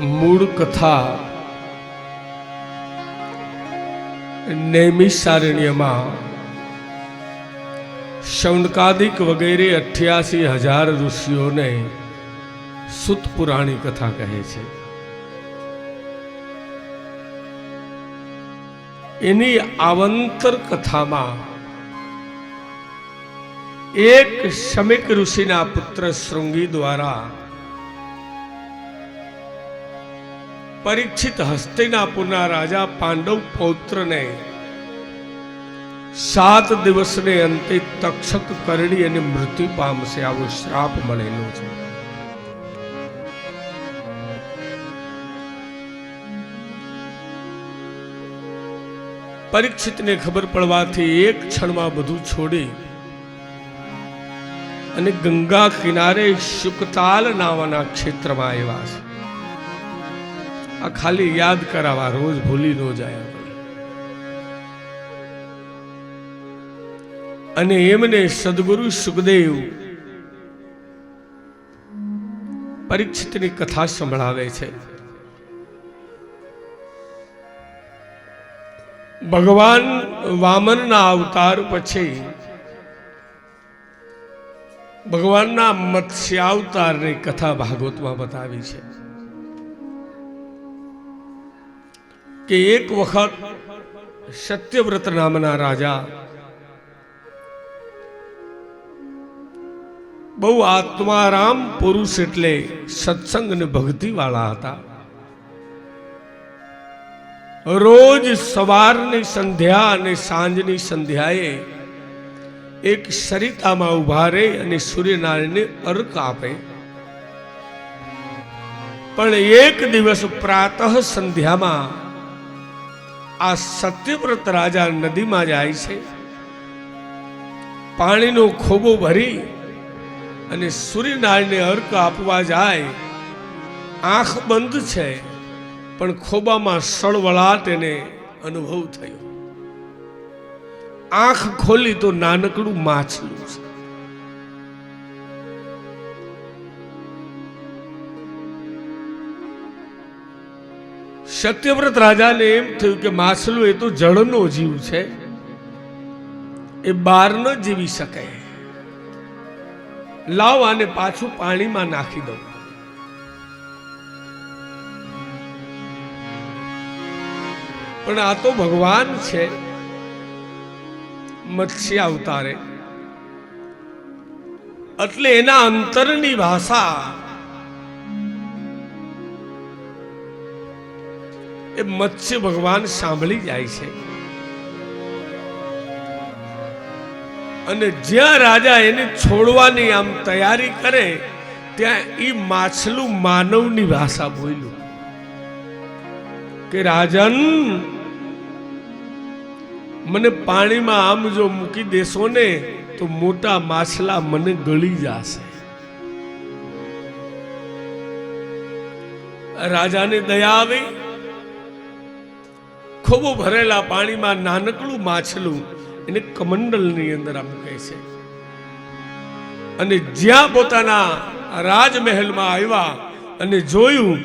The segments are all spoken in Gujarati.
મૂળ કથા નૈમિષારણ્યમાં શૌનકાદિક વગેરે 88,000 ઋષિઓને સુત પુરાણી કથા કહે છે. એની આવંતર કથામાં એક શમિક ઋષિના પુત્ર શૃંગી દ્વારા પરીક્ષિત હસ્તિનાપુરના રાજા પાંડવ પૌત્રને 7 દિવસને અંતે તક્ષક કરડી અને મૃત્યુ પામશે આવો શ્રાપ મળેલો છે. પરીક્ષિતને ખબર પડવાથી એક ક્ષણમાં બધું છોડી અને ગંગા કિનારે શુકતાલ નામના ક્ષેત્રમાં આવ્યા છે. આ ખાલી યાદ કરાવવા, રોજ ભૂલી ન જાય. અને એમને સદગુરુ સુખદેવ પરીક્ષિતની કથા સંભળાવે છે. ભગવાન વામનના અવતાર પછી ભગવાનના મત્સ્યાવતારની કથા ભાગવતમાં બતાવી છે કે એક વખત સત્યવ્રત નામના રાજા બહુ આત્મારામ પુરુષ એટલે સત્સંગ અને ભક્તિ વાળા હતા. રોજ સવારની સંધ્યા અને સાંજની સંધ્યાએ એક સરિતામાં ઉભા રહે અને સૂર્યનારાયણને અર્ક આપે. પણ એક દિવસ પ્રાતઃ સંધ્યામાં આ સત્યવ્રત રાજા નદીમાં જાય છે. પાણીનો ખોબો ભરી અને સૂર્યનારાયણને અર્ક આપવા જાય. આંખ બંધ છે પણ ખોબામાં સળવળાટ એને અનુભવ થયો. આંખ ખોલી તો નાનકડું માછલું છે. સત્યવ્રત રાજાને એમ થયું કે માછલું એ તો જળનો જીવ છે, એ બહાર ન જીવી શકે. લાવ આને પાછું પાણીમાં નાખી દઉં. પણ આ તો ભગવાન છે મત્સ્ય અવતારે, એટલે એના અંતરની ભાષા એ મત્સ્ય ભગવાન સાંભળી જાય છે. અને જ્યાં રાજા એને છોડવાની આમ તૈયારી કરે ત્યાં એ માછલું માનવની ભાષા બોલ્યું કે રાજન, મને પાણીમાં આમ જો મૂકી દેશો ને તો મોટા માછલા મને ગળી જશે. રાજાને દયા આવી. ખોબો ભરેલા પાણીમાં નાનકડું માછલું એને કમંડલની અંદર આમ કહે છે. અને જ્યાં પોતાના રાજમહેલમાં આવ્યા અને જોયું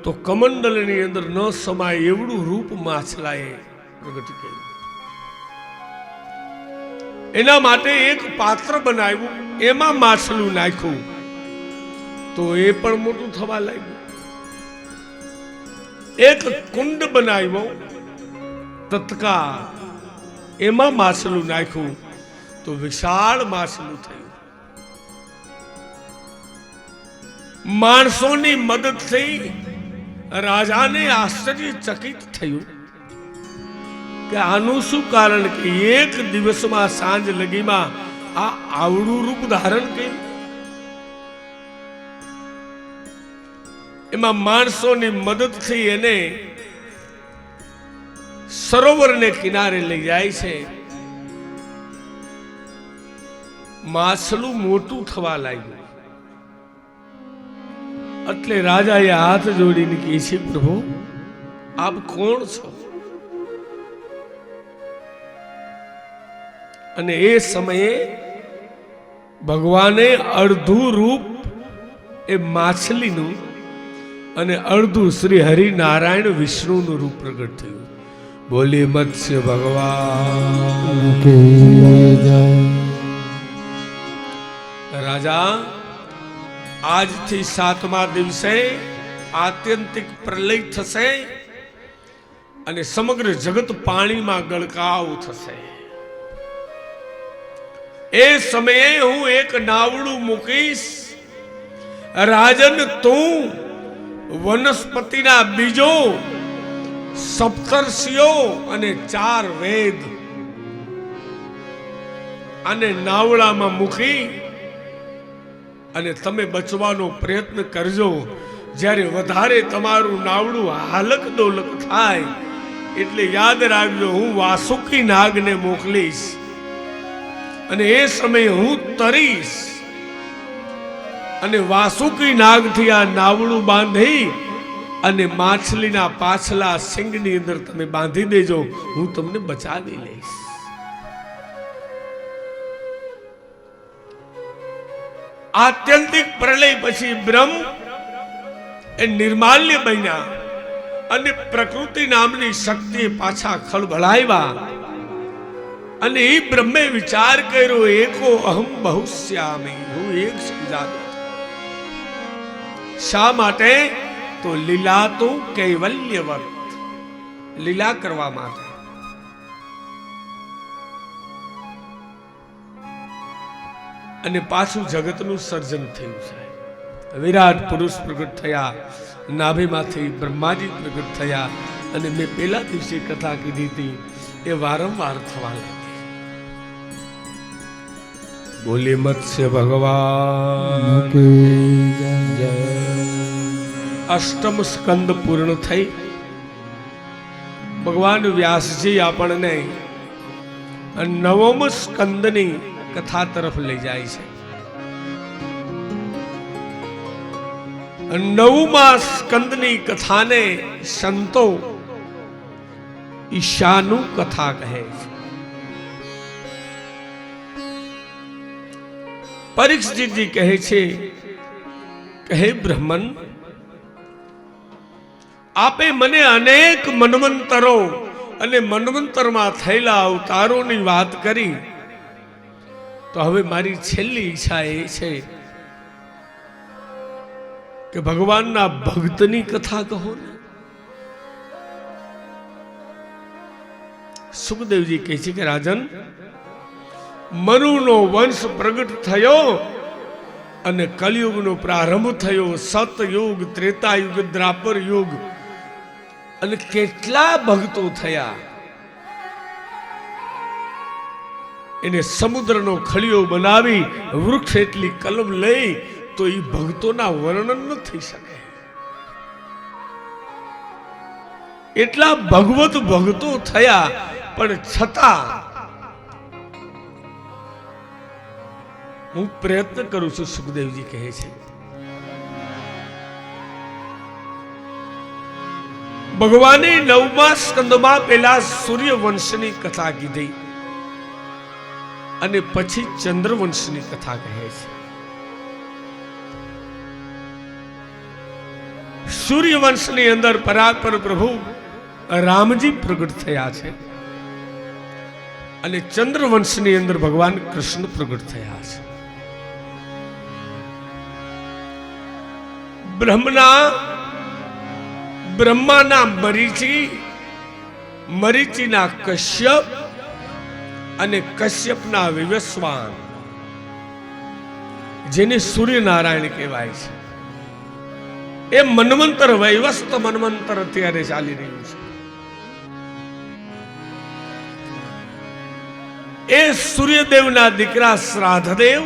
તો કમંડલની અંદર ન સમાય એવડું રૂપ માછલાએ પ્રગટ કર્યું. એના માટે એક પાત્ર બનાવ્યું, એમાં માછલું નાખ્યું તો એ પણ મોટું થવા લાગ્યું. એક કુંડ બનાવ્યો તત્કા, એમાં માછલું નાખ્યું તો વિશાળ માછલું થયું. માણસોની મદદથી રાજાને આશ્ચર્યચકિત થયું કે આનું શું કારણ કે એક દિવસમાં સાંજ લગીમાં આ આવડું રૂપ ધારણ કર્યું. એમાં માણસોની મદદથી એને સરોવરને કિનારે લઈ જાય છે. માછલું મોટું થવા લાગ્યું. એટલે રાજાએ હાથ જોડીને કહે છે, પ્રભુ આપ કોણ છો? અને એ સમયે ભગવાને અડધું રૂપ એ માછલીનું અને અડધું શ્રી હરિનારાયણ વિષ્ણુનું રૂપ પ્રગટ થયું. બોલી મત્સ્ય ભગવાન રાજા. આજથી 7મા દિવસે આત્યંતિક પ્રલય થશે અને સમગ્ર જગત પાણીમાં ગળકાવ થશે. એ સમયે હું એક નાવડું મૂકીશ. રાજન તું વનસ્પતિના બીજો, સપ્તર્ષિઓ અને 4 વેદ અને નાવડામાં મૂકી અને તમે બચવાનો પ્રયત્ન કરજો. જ્યારે વધારે તમારું નાવડું હાલક ડોલક થાય એટલે યાદ રાખજો, હું વાસુકી નાગને મોકલીશ અને એ સમયે હું તરીશ અને વાસુકી નાગથી આ નાવડું બાંધી અને માછલીના પાછલા સિંગની અંદર તમે બાંધી દેજો, હું તમને બચાવી લઈશ. આત્યંતિક પ્રલય પછી બ્રહ્મ એ નિર્માલ્ય બન્યા અને પ્રકૃતિ નામની શક્તિ પાછા ખળભળાવ્યા અને એ બ્રહ્મે વિચાર કર્યો, એકો અહમ બહુશ્યામી, હું એક સમજાતો. શા માટે? તો લીલા તો કૈવલ્યવત, લીલા કરવા માટે. અને પાછું જગતનું સર્જન થયું છે. વિરાટ પુરુષ પ્રગટ થયા, નાભીમાંથી બ્રહ્માજી પ્રગટ થયા અને મેં પહેલા દિવસે કથા કીધી હતી એ વારંવાર થવા લાગી. બોલે મત્સ્ય ભગવાન. અષ્ટમ સ્કંદ પૂર્ણ થઈ. ભગવાન વ્યાસજી આપણને 9મ સ્કંદની કથા તરફ લઈ જાય છે. 9મા સ્કંદની કથાને સંતો ઈશાનું કથા કહે છે. પરીક્ષિતજી કહે છે કે હે બ્રહ્મન, આપે મને અનેક મન્વંતરો અને મન્વંતરમાં થયેલા અવતારોની વાત કરી, તો હવે મારી છેલ્લી ઈચ્છા એ છે કે ભગવાનના ભક્તની કથા કહો ને. સુખદેવજી કહે છે કે રાજન, મનુનો વંશ પ્રગટ થયો અને કલયુગનો પ્રારંભ થયો. સતયુગ, ત્રેતાયુગ, દ્વાપર યુગ અને કેટલા ભક્તો થયા. એને સમુદ્રનો ખળિયો બનાવી વૃક્ષ એટલી કલમ લઈ તો એ ભક્તોના વર્ણન ન થઈ શકે. એટલા ભગવત ભક્તો થયા, પણ છતાં હું પ્રયત્ન કરું છું. સુખદેવજી કહે છે ભગવાને 9મા સ્કંદમાં પેલા સૂર્યવંશની કથા કીધી અને પછી ચંદ્રવંશની કથા કહે છે. સૂર્યવંશની અંદર પરાત્પર પ્રભુ રામજી પ્રગટ થયા છે અને ચંદ્રવંશની અંદર ભગવાન કૃષ્ણ પ્રગટ થયા છે. બ્રહ્માના મરીચી, મરીચીના કશ્યપ અને કશ્યપના વિવસ્વાન, જેને સૂર્યનારાયણ કહેવાય છે. એ મન્વંતર, વૈવસ્ત મન્વંતર અત્યારે ચાલી રહ્યું છે. એ સૂર્યદેવના દીકરા શ્રાદ્ધદેવ,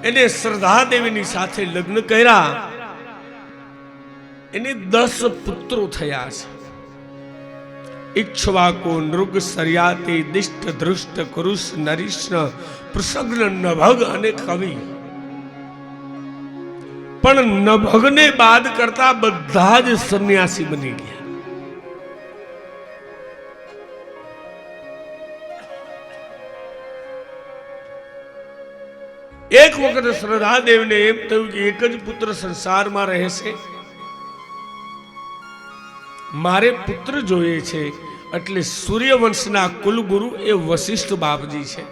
એને શ્રદ્ધાદેવીની સાથે લગ્ન કર્યા. એને 10 પુત્રો થયા છે. ઇક્ષ્વાકુ, નૃગ, સર્યાતિ, દિષ્ટ, ધૃષ્ટ, કુરુષ, નરીષ્ણ, પૃષગ્ન, નભગ અને કવિ. પણ નભગને બાદ કરતા બધા જ સંન્યાસી બની ગયા. એક વખત શ્રદ્ધાદેવને એમ થયું કે એક જ પુત્ર સંસારમાં રહેશે, મારે પુત્ર જોઈએ છે. એટલે સૂર્યવંશના કુલગુરુ એ વશિષ્ઠ બાપજી છે.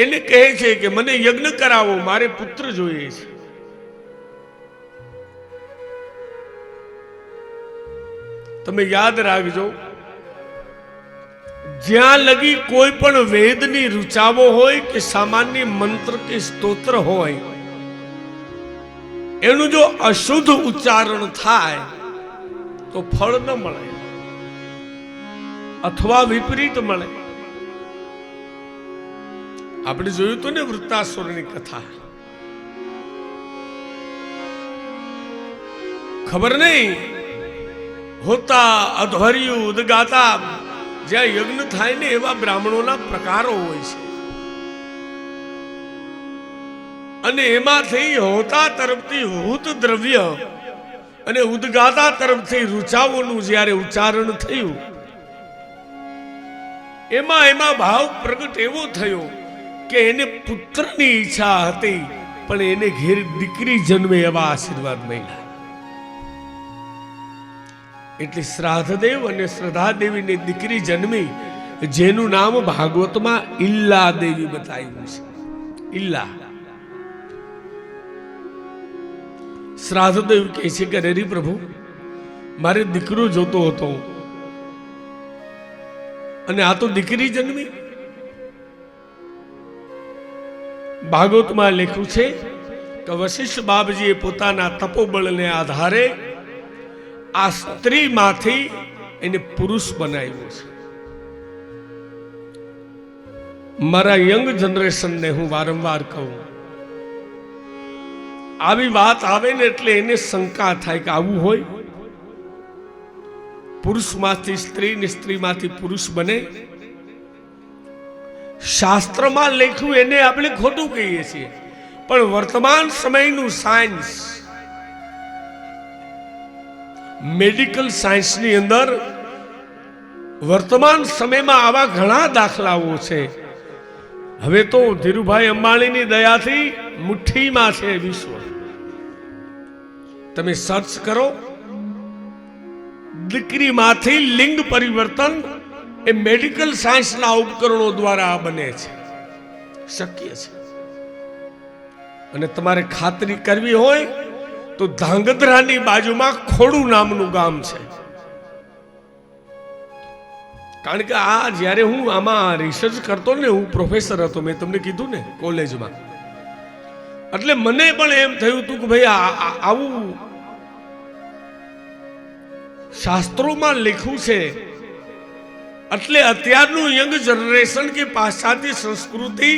એને કહે છે કે મને યજ્ઞ કરાવો, મારે પુત્ર જોઈએ છે. તમે યાદ રાખજો, જ્યાં લગી કોઈ પણ વેદની ઋચાવો હોય કે સામાન્ય મંત્ર કે સ્તોત્ર હોય, એનું જો અશુદ્ધ ઉચ્ચારણ થાય તો ફળ ન મળે અથવા વિપરીત મળે. આપણે જોયું તો ને વૃત્તાસુરની કથા. ખબર નહીં હોતા અધ્વર્યું ઉદગાતા, જ્યાં યજ્ઞ થાય ને એવા બ્રાહ્મણોના પ્રકારો હોય છે, અને એમાંથી હોતા તરફથી હૂત દ્રવ્ય અને ઉદગાતા તરફથી ઋચાઓનું જ્યારે ઉચ્ચારણ થયું, એમાં ભાવ પ્રગટ એવો થયો કે એને પુત્રની ઈચ્છા હતી, પણ એને ઘેર દીકરી જન્મે એવા આશીર્વાદ મળ્યા. એટલે શ્રાદ્ધદેવ અને શ્રદ્ધાદેવીને દીકરી જન્મી, જેનું નામ ભાગવતમાં ઇલ્લા દેવી બતાવ્યું છે. ઇલ્લા. શ્રાદ્ધદેવ કહે છે કે રે પ્રભુ, મારે દીકરો જોતો હતો અને આ તો દીકરી જન્મી. ભાગવતમાં લખ્યું છે કે વશિષ્ઠ બાપજીએ પોતાના તપોબળને આધારે આ સ્ત્રીમાંથી એને પુરુષ બનાવ્યો છે. મારા યંગ જનરેશનને હું વારંવાર કહું, આવી વાત આવે ને એટલે એને શંકા થાય કે આવું હોય, પુરુષમાંથી સ્ત્રી ને સ્ત્રીમાંથી પુરુષ બને. શાસ્ત્રમાં લખ્યું એને આપણે ખોટું કહીએ છીએ, પણ વર્તમાન સમયનું સાયન્સ, મેડિકલ સાયન્સની અંદર વર્તમાન સમયમાં આવા ઘણા દાખલાઓ છે. હવે તો ધીરુભાઈ અંબાણીની દયાથી મુઠ્ઠીમાં છે વિશ્વ. તમે સર્ચ કરો, દીકરીમાંથી લિંગ પરિવર્તન એ મેડિકલ સાયન્સના ઉપકરણો દ્વારા બને છે, શક્ય છે. અને તમારે ખાતરી કરવી હોય તો ધાંગધ્રાની બાજુમાં ખોડું નામનું ગામ છે. કારણ કે આ જ્યારે હું આમાં રિસર્ચ કરતો ને, હું પ્રોફેસર હતો, મેં તમને કીધું ને કોલેજમાં, એટલે મને પણ એમ થયું હતું કે ભાઈ આવું શાસ્ત્રોમાં લખ્યું છે, એટલે અત્યારનું યંગ જનરેશન કે પાશ્ચાત્ય સંસ્કૃતિ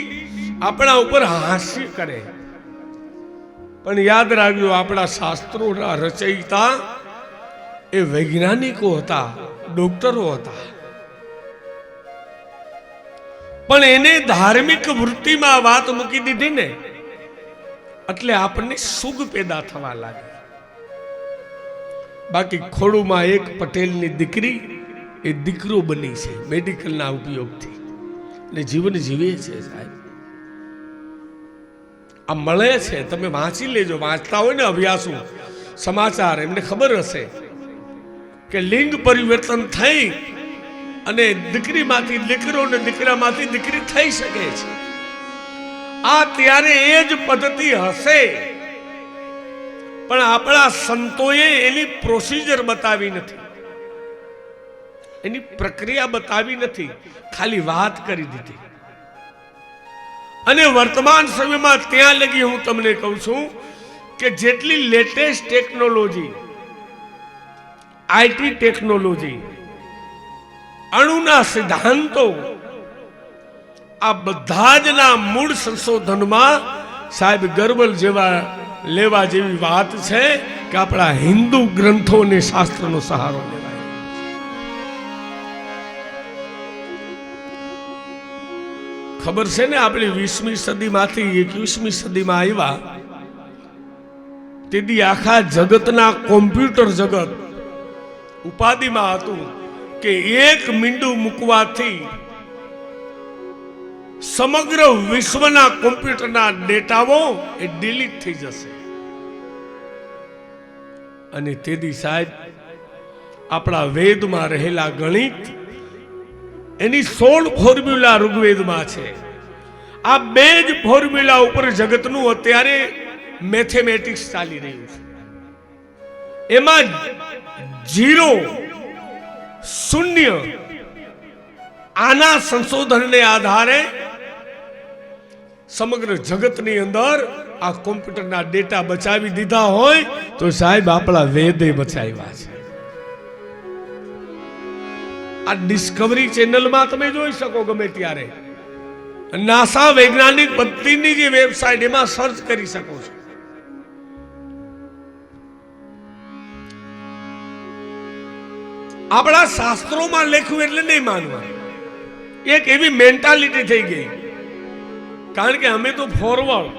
આપણા ઉપર હાસ્ય કરે. પણ યાદ રાખજો, આપણા શાસ્ત્રોના રચયિતા એ વૈજ્ઞાનિકો હતા, ડોક્ટરો હતા, પણ એને ધાર્મિક વૃત્તિમાં વાત મૂકી દીધી ને, એટલે આપણને સુખ પેદા થવા લાગે. બાકી ખોડુમાં એક પટેલની દીકરી એ દીકરો બની છે મેડિકલના ઉપયોગથી, અને જીવન જીવે છે. સાહેબ, આ મળે છે, તમે વાંચી લેજો. વાંચતા હોય ને અભ્યાસો, સમાચાર, એમને ખબર હશે કે લિંગ પરિવર્તન થઈ અને દીકરીમાંથી દીકરો ને દીકરામાંથી દીકરી થઈ શકે છે. આ ત્યારે એ જ પદ્ધતિ હશે, પણ આપણા સંતોએ એની પ્રોસિજર બતાવી નથી, એની પ્રક્રિયા બતાવી નથી, ખાલી વાત કરી દીધી. અને વર્તમાન સમયમાં ત્યાં લગી હું તમને કહું છું કે જેટલી લેટેસ્ટ ટેકનોલોજી, આઈટી ટેકનોલોજી, અણુના સિદ્ધાંતો, આ બધા જ ના મૂળ સંશોધનમાં સાહેબ ગરબલ જેવા લેવા જેવી વાત છે કે આપણા હિન્દુ ગ્રંથો અને શાસ્ત્રનો સહારો લેવાય. ખબર છે ને, આપણે 20મી સદીમાંથી 21મી સદીમાં આવ્યા, તેથી આખા જગતના કોમ્પ્યુટર જગત ઉપાધિમાં હતું કે એક મીંડું મૂકવાથી સમગ્ર વિશ્વના કોમ્પ્યુટરના ડેટાઓ એ ડિલીટ થઈ જશે. અને તેથી સાહેબ આપણા વેદમાં રહેલા ગણિત એની 16 ફોર્મ્યુલા ઋગ્વેદમાં છે. આ બે જ ફોર્મ્યુલા ઉપર જગતનું અત્યારે મેથેમેટિક્સ ચાલી રહ્યું છે. એમાં 0 શૂન્ય આના સંશોધનને આધારે સમગ્ર જગતની અંદર આ કોમ્પ્યુટરના ડેટા બચાવી દીધા હોય તો સાહેબ આપણા વેદે બચાવ્યા છે. આ ડિસ્કવરી ચેનલમાં તમે જોઈ શકો ગમે ત્યારે. નાસા વૈજ્ઞાનિક પદ્ધતિની જે વેબસાઇટ એમાં સર્ચ કરી શકો છો. આપણા શાસ્ત્રોમાં લખ્યું એટલે નહીં માનવાનું. એક એવી મેન્ટાલિટી થઈ ગઈ, કારણ કે અમે તો ફોરવર્ડ.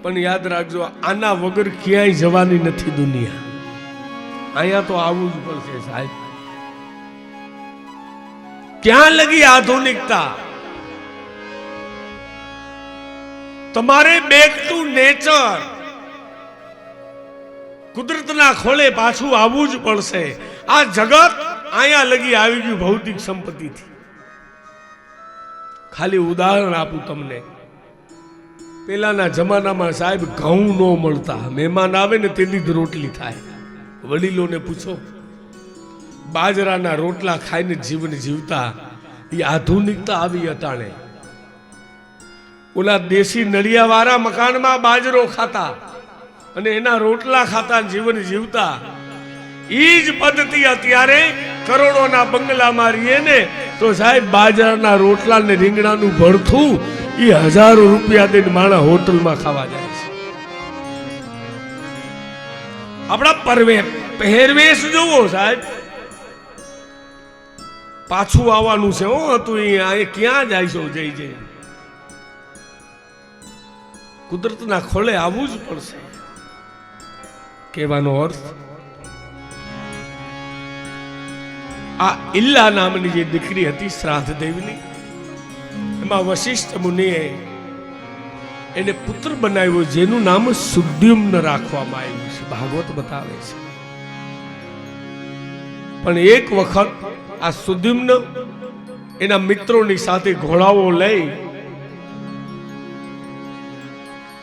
પણ યાદ રાખજો, આના વગર ક્યાંય જવાની નથી દુનિયા. અહીંયા તો આવવું જ પડશે સાહેબ. ક્યાં લગી આધુનિકતા? તમારે બેક ટુ નેચર, કુદરતના ખોળે પાછું આવવું જ પડશે. આ જગત અહીંયા લગી આવી ગયું ભૌતિક સંપત્તિથી. ખાલી ઉદાહરણ આપું તમને. પેલાના જમાનામાં સાહેબ ઘઉં ન મળતા. મહેમાન આવે ને તેની જ રોટલી થાય. વડીલોને પૂછો, બાજરાના રોટલા ખાઈને જીવન જીવતા. એ આધુનિકતા આવી અટાણે. ઓલા દેશી નળિયા વાળા મકાનમાં બાજરો ખાતા અને એના રોટલા ખાતા જીવન જીવતા. એ જ પદ્ધતિ અત્યારે કરોડોના બંગલામાં રહીએ ને તો સાહેબ બાજરાના રોટલા ને રીંગણાનું ભરથું એ હજારો રૂપિયા દઈને માણસ હોટલમાં ખાવા જાય છે. આપણા પહેરવેશ જોવો સાહેબ. પાછું આવવાનું છે. હતું એ ક્યાં જાય છો? જઈ જઈ કુદરતના ખોળે આવવું જ પડશે. કહેવાનો અર્થ, આ ઇલ્લા નામની જે દીકરી હતી શ્રાદ્ધ દેવની, એમાં વશિષ્ઠ મુનિએ એને પુત્ર બનાવ્યો જેનું નામ સુદ્યુમ્ન રાખવામાં આવ્યું છે. ભાગવત બતાવે છે. પણ એક વખત આ સુદ્યુમ્ન એના મિત્રોની સાથે ઘોડાઓ લઈ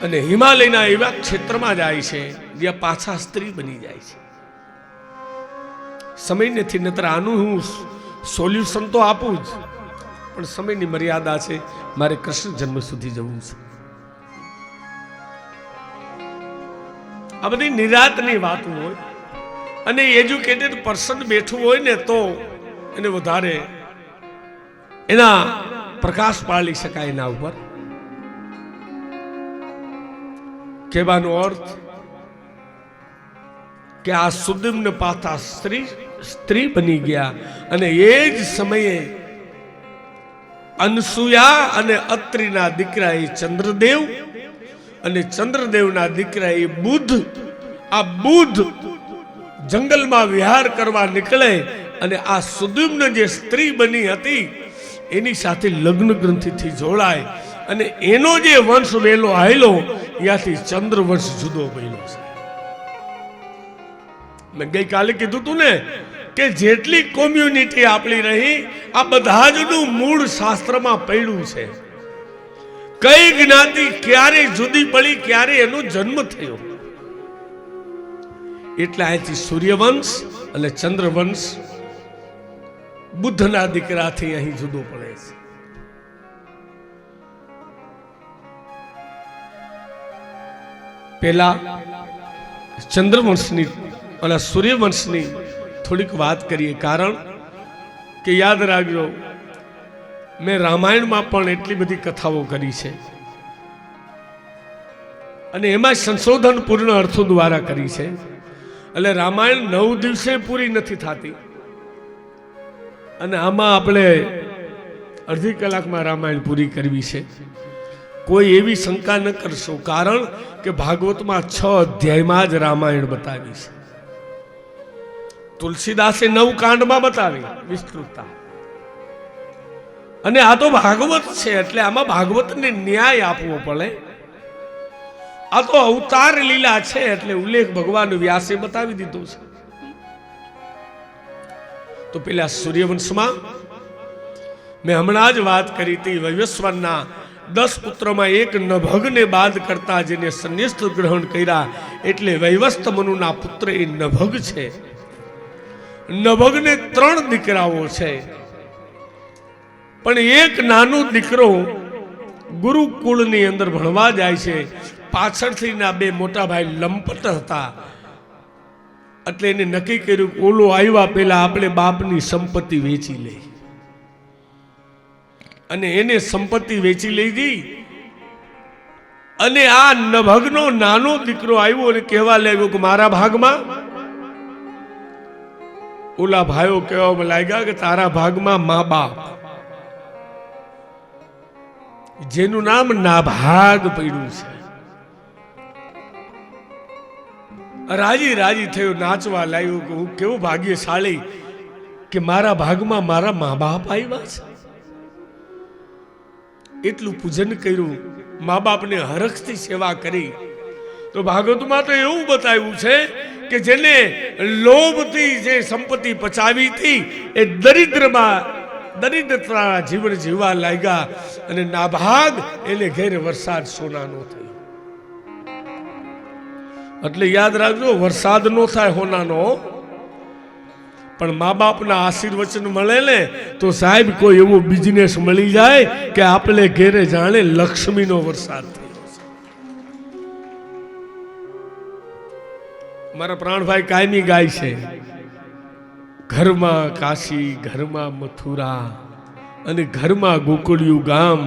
અને હિમાલયના એવા ક્ષેત્રમાં જાય છે જ્યાં પાછા સ્ત્રી બની જાય છે. સમય નથી, નતર આનું હું સોલ્યુશન તો આપું જ, પણ સમયની મર્યાદા છે. મારે કૃષ્ણ જન્મ સુધી જવું છે. આ બધી નિરાતની વાત હોય અને એજ્યુકેટેડ પર્સન બેઠું હોય ને તો એને વધારે એના પ્રકાશ પાડી શકાય એના ઉપર. કહેવાનો અર્થ કે આ સુદ્યુમ્ન પાછા સ્ત્રી બની ગયા અને એ જ સમયે અનસુયા અને અત્રિના દીકરા એ ચંદ્રદેવ અને ચંદ્રદેવના દીકરા એ બુધ. આ બુધ જંગલમાં વિહાર કરવા નીકળે અને આ સુદ્યુમ્ન જે સ્ત્રી બની હતી એની સાથે લગ્ન ગ્રંથિથી જોડાય અને એનો જે વંશ વેલો આવેલો ત્યાંથી ચંદ્ર વંશ જુદો બન્યો છે. મેં ગઈકાલે કીધું તું ને કે જેટલી કોમ્યુનિટી આપણી રહી આ બધા જનું મૂળ શાસ્ત્રમાં પડ્યું છે. કઈ જ્ઞાતિ ક્યારે જુદી પડી, ક્યારે એનો જન્મ થયો. એટલે અહીંથી સૂર્યવંશ અને ચંદ્રવંશ બુદ્ધના દીકરાથી અહીં જુદો પડે છે. પેલા ચંદ્રવંશની અને સૂર્યવંશની થોડીક વાત કરીએ, કારણ કે યાદ રાખજો મેં રામાયણમાં પણ એટલી બધી કથાઓ કરી છે અને એમાં સંશોધન પૂર્ણ અર્થો દ્વારા કરી છે. એટલે રામાયણ 9 દિવસે પૂરી નથી થતી અને આમાં આપણે અડધી કલાકમાં રામાયણ પૂરી કરવી છે. કોઈ એવી શંકા ન કરશો, કારણ કે ભાગવતમાં 6 અધ્યાયમાં જ રામાયણ બતાવી છે. તુલસીદાસે 9 કાંડમાં બતાવી વિસ્તૃતતા. અને આ તો ભાગવત છે એટલે આમાં ભાગવતને ન્યાય આપવો પડે. આ તો અવતાર લીલા છે એટલે ઉલ્લેખ ભગવાન વ્યાસે બતાવી દીધો છે. તો પેલા સૂર્યવંશમાં મેં હમણાં જ વાત કરી હતી, વૈવસ્વરના 10 પુત્રમાં એક નભગને બાદ કરતા જેને સંન્યસ્ત ગ્રહણ કર્યા એટલે વૈવસ્ત મનુના પુત્ર એ નભગ છે. નભગને 3 દીકરાઓ છે, પણ એક નાનો દીકરો ગુરુકુળની અંદર ભણવા જાય છે. પાછળથી ના 2 મોટા ભાઈ લંપટ હતા એટલે એને નક્કી કર્યું કે ઓલો આવ્યા પેલા આપણે બાપની સંપત્તિ વેચી લઈ. અને એને સંપત્તિ વેચી લીધી. અને આ નભગનો નાનો દીકરો આવ્યો અને કહેવા લાગ્યો કે મારા ભાગમાં. ઓલા ભાઈઓ કહેવા લાગ્યા કે તારા ભાગમાં મા બાપ, જેનું નામ નાભાગ પડ્યું છે. રાજી રાજી થયો, નાચવા લાગ્યો કે હું કેવું ભાગ્યશાળી કે મારા ભાગમાં મારા મા બાપ આવ્યા છે. એટલું પૂજન કર્યું, મા બાપને હરખથી સેવા કરી. તો ભાગવતમાં તો એવું બતાવ્યું છે કે જેને લોભથી જે સંપત્તિ પચાવી હતી એ દરિદ્રતા જીવન જીવવા લાગ્યા. અને નાભાગ એને ઘેર વરસાદ સોનાનો થયો. એટલે યાદ રાખજો, વરસાદ નો થાય હોનાનો, પણ મા બાપના આશીર્વચન મળે ને તો સાહેબ કોઈ એવો બિઝનેસ મળી જાય કે આપણે ઘેરે જાણે લક્ષ્મીનો વરસાદ થયો. મારા પ્રાણભાઈ કાયમી ગાય છે, ઘરમાં કાશી, ઘરમાં મથુરા અને ઘરમાં ગોકુળિયું ગામ.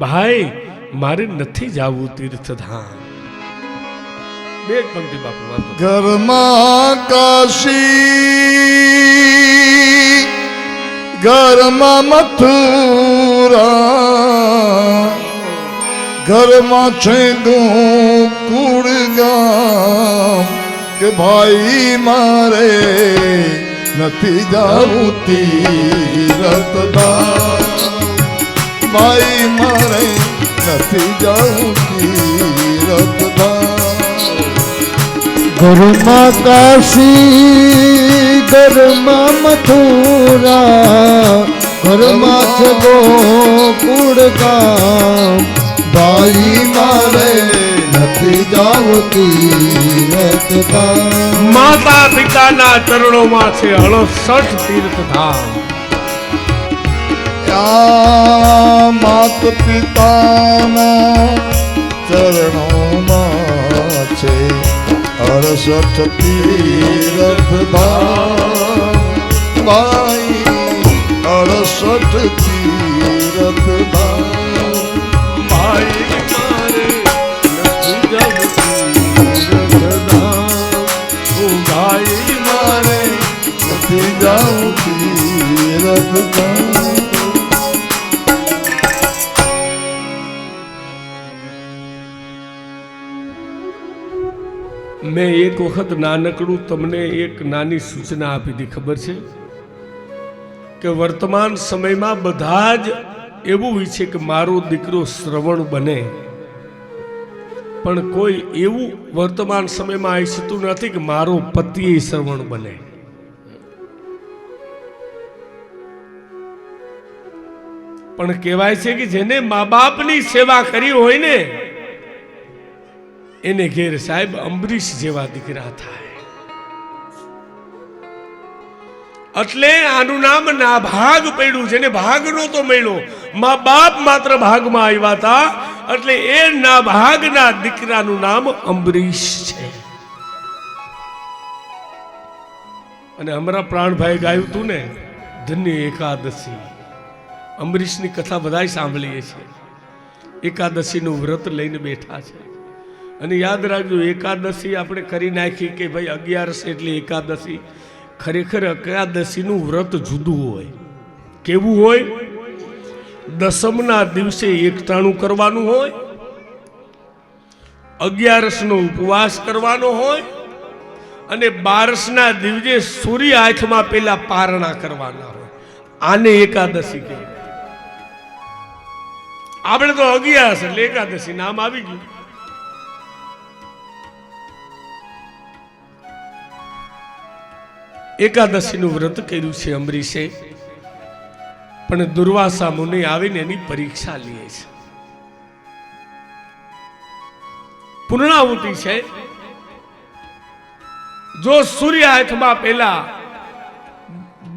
ભાઈ મારે નથી જાવું તીર્થધામ. બે પંક્તિ બાપુ વાંધો. ઘરમાં કાશી, ઘરમાં મથુરા, ઘરમાં છે ગોકુળ ગામ. કે ભાઈ મારે નથી જાવું તીર્થધામ. ભાઈ મારે નથી જાવું તીર્થધામ. ઘરમાં કાશી, ઘરમાં મથુરા, ઘરમાં છે ગોકુળ ગામ. ભાઈ મારે નથી જાવું તીર્થધામ. માતા પિતાના ચરણોમાં છે 68 તીર્થધામ. માત પિતાના ચરણોમાં છે 68 તીર્થધામ. ભાઈ 68 તીર્થધામ. ભાઈ મારે નથી જાવું તીર્થધામ. ભાઈ મારે નથી જાવું તીર્થધામ. મેં એક વખત નાનકડું તમને એક નાની સૂચના આપી હતી, ખબર છે કે વર્તમાન સમયમાં બધા જ એવું ઈચ્છે કે મારો દીકરો શ્રવણ બને, પણ કોઈ એવું વર્તમાન સમયમાં ઈચ્છતું નથી કે મારો પતિ શ્રવણ બને. પણ કહેવાય છે કે જેને મા બાપની સેવા કરી હોય ને એને ઘેર સાહેબ અંબરીશ જેવા દીકરા થાય. એટલે આનું નામ નાભાગ પડ્યું. જેને ભાગ નહોતો મળ્યો, મા બાપ માત્ર ભાગમાં આવ્યા હતા, એટલે એ નાભાગના દીકરાનું નામ અંબરીશ છે. અને અમારા પ્રાણભાઈ ગાયું હતું ને, ધન્ય એકાદશી. અંબરીશની કથા બધાય સાંભળીએ છીએ. એકાદશીનું વ્રત લઈને બેઠા છે. અને યાદ રાખજો, એકાદશી આપણે કરી નાખી કે ભાઈ 11 એટલે એકાદશી. ખરેખર એકાદશીનું વ્રત જુદું હોય. કેવું હોય? દસમના દિવસે એકટાણું કરવાનું હોય, 11નો ઉપવાસ કરવાનો હોય, અને 12ના દિવસે સૂર્ય આંખમાં પેલા પારણા કરવાના હોય. આને એકાદશી કહેવાય. આપણે તો અગિયારસ એટલે એકાદશી નામ આવી ગયું. એકાદશીનું વ્રત કર્યું છે અંબરીશે, પણ દુર્વાસા મુનિ આવીને એની પરીક્ષા લે છે. પૂર્ણાહુતિ છે. જો સૂર્ય હાથમાં પહેલા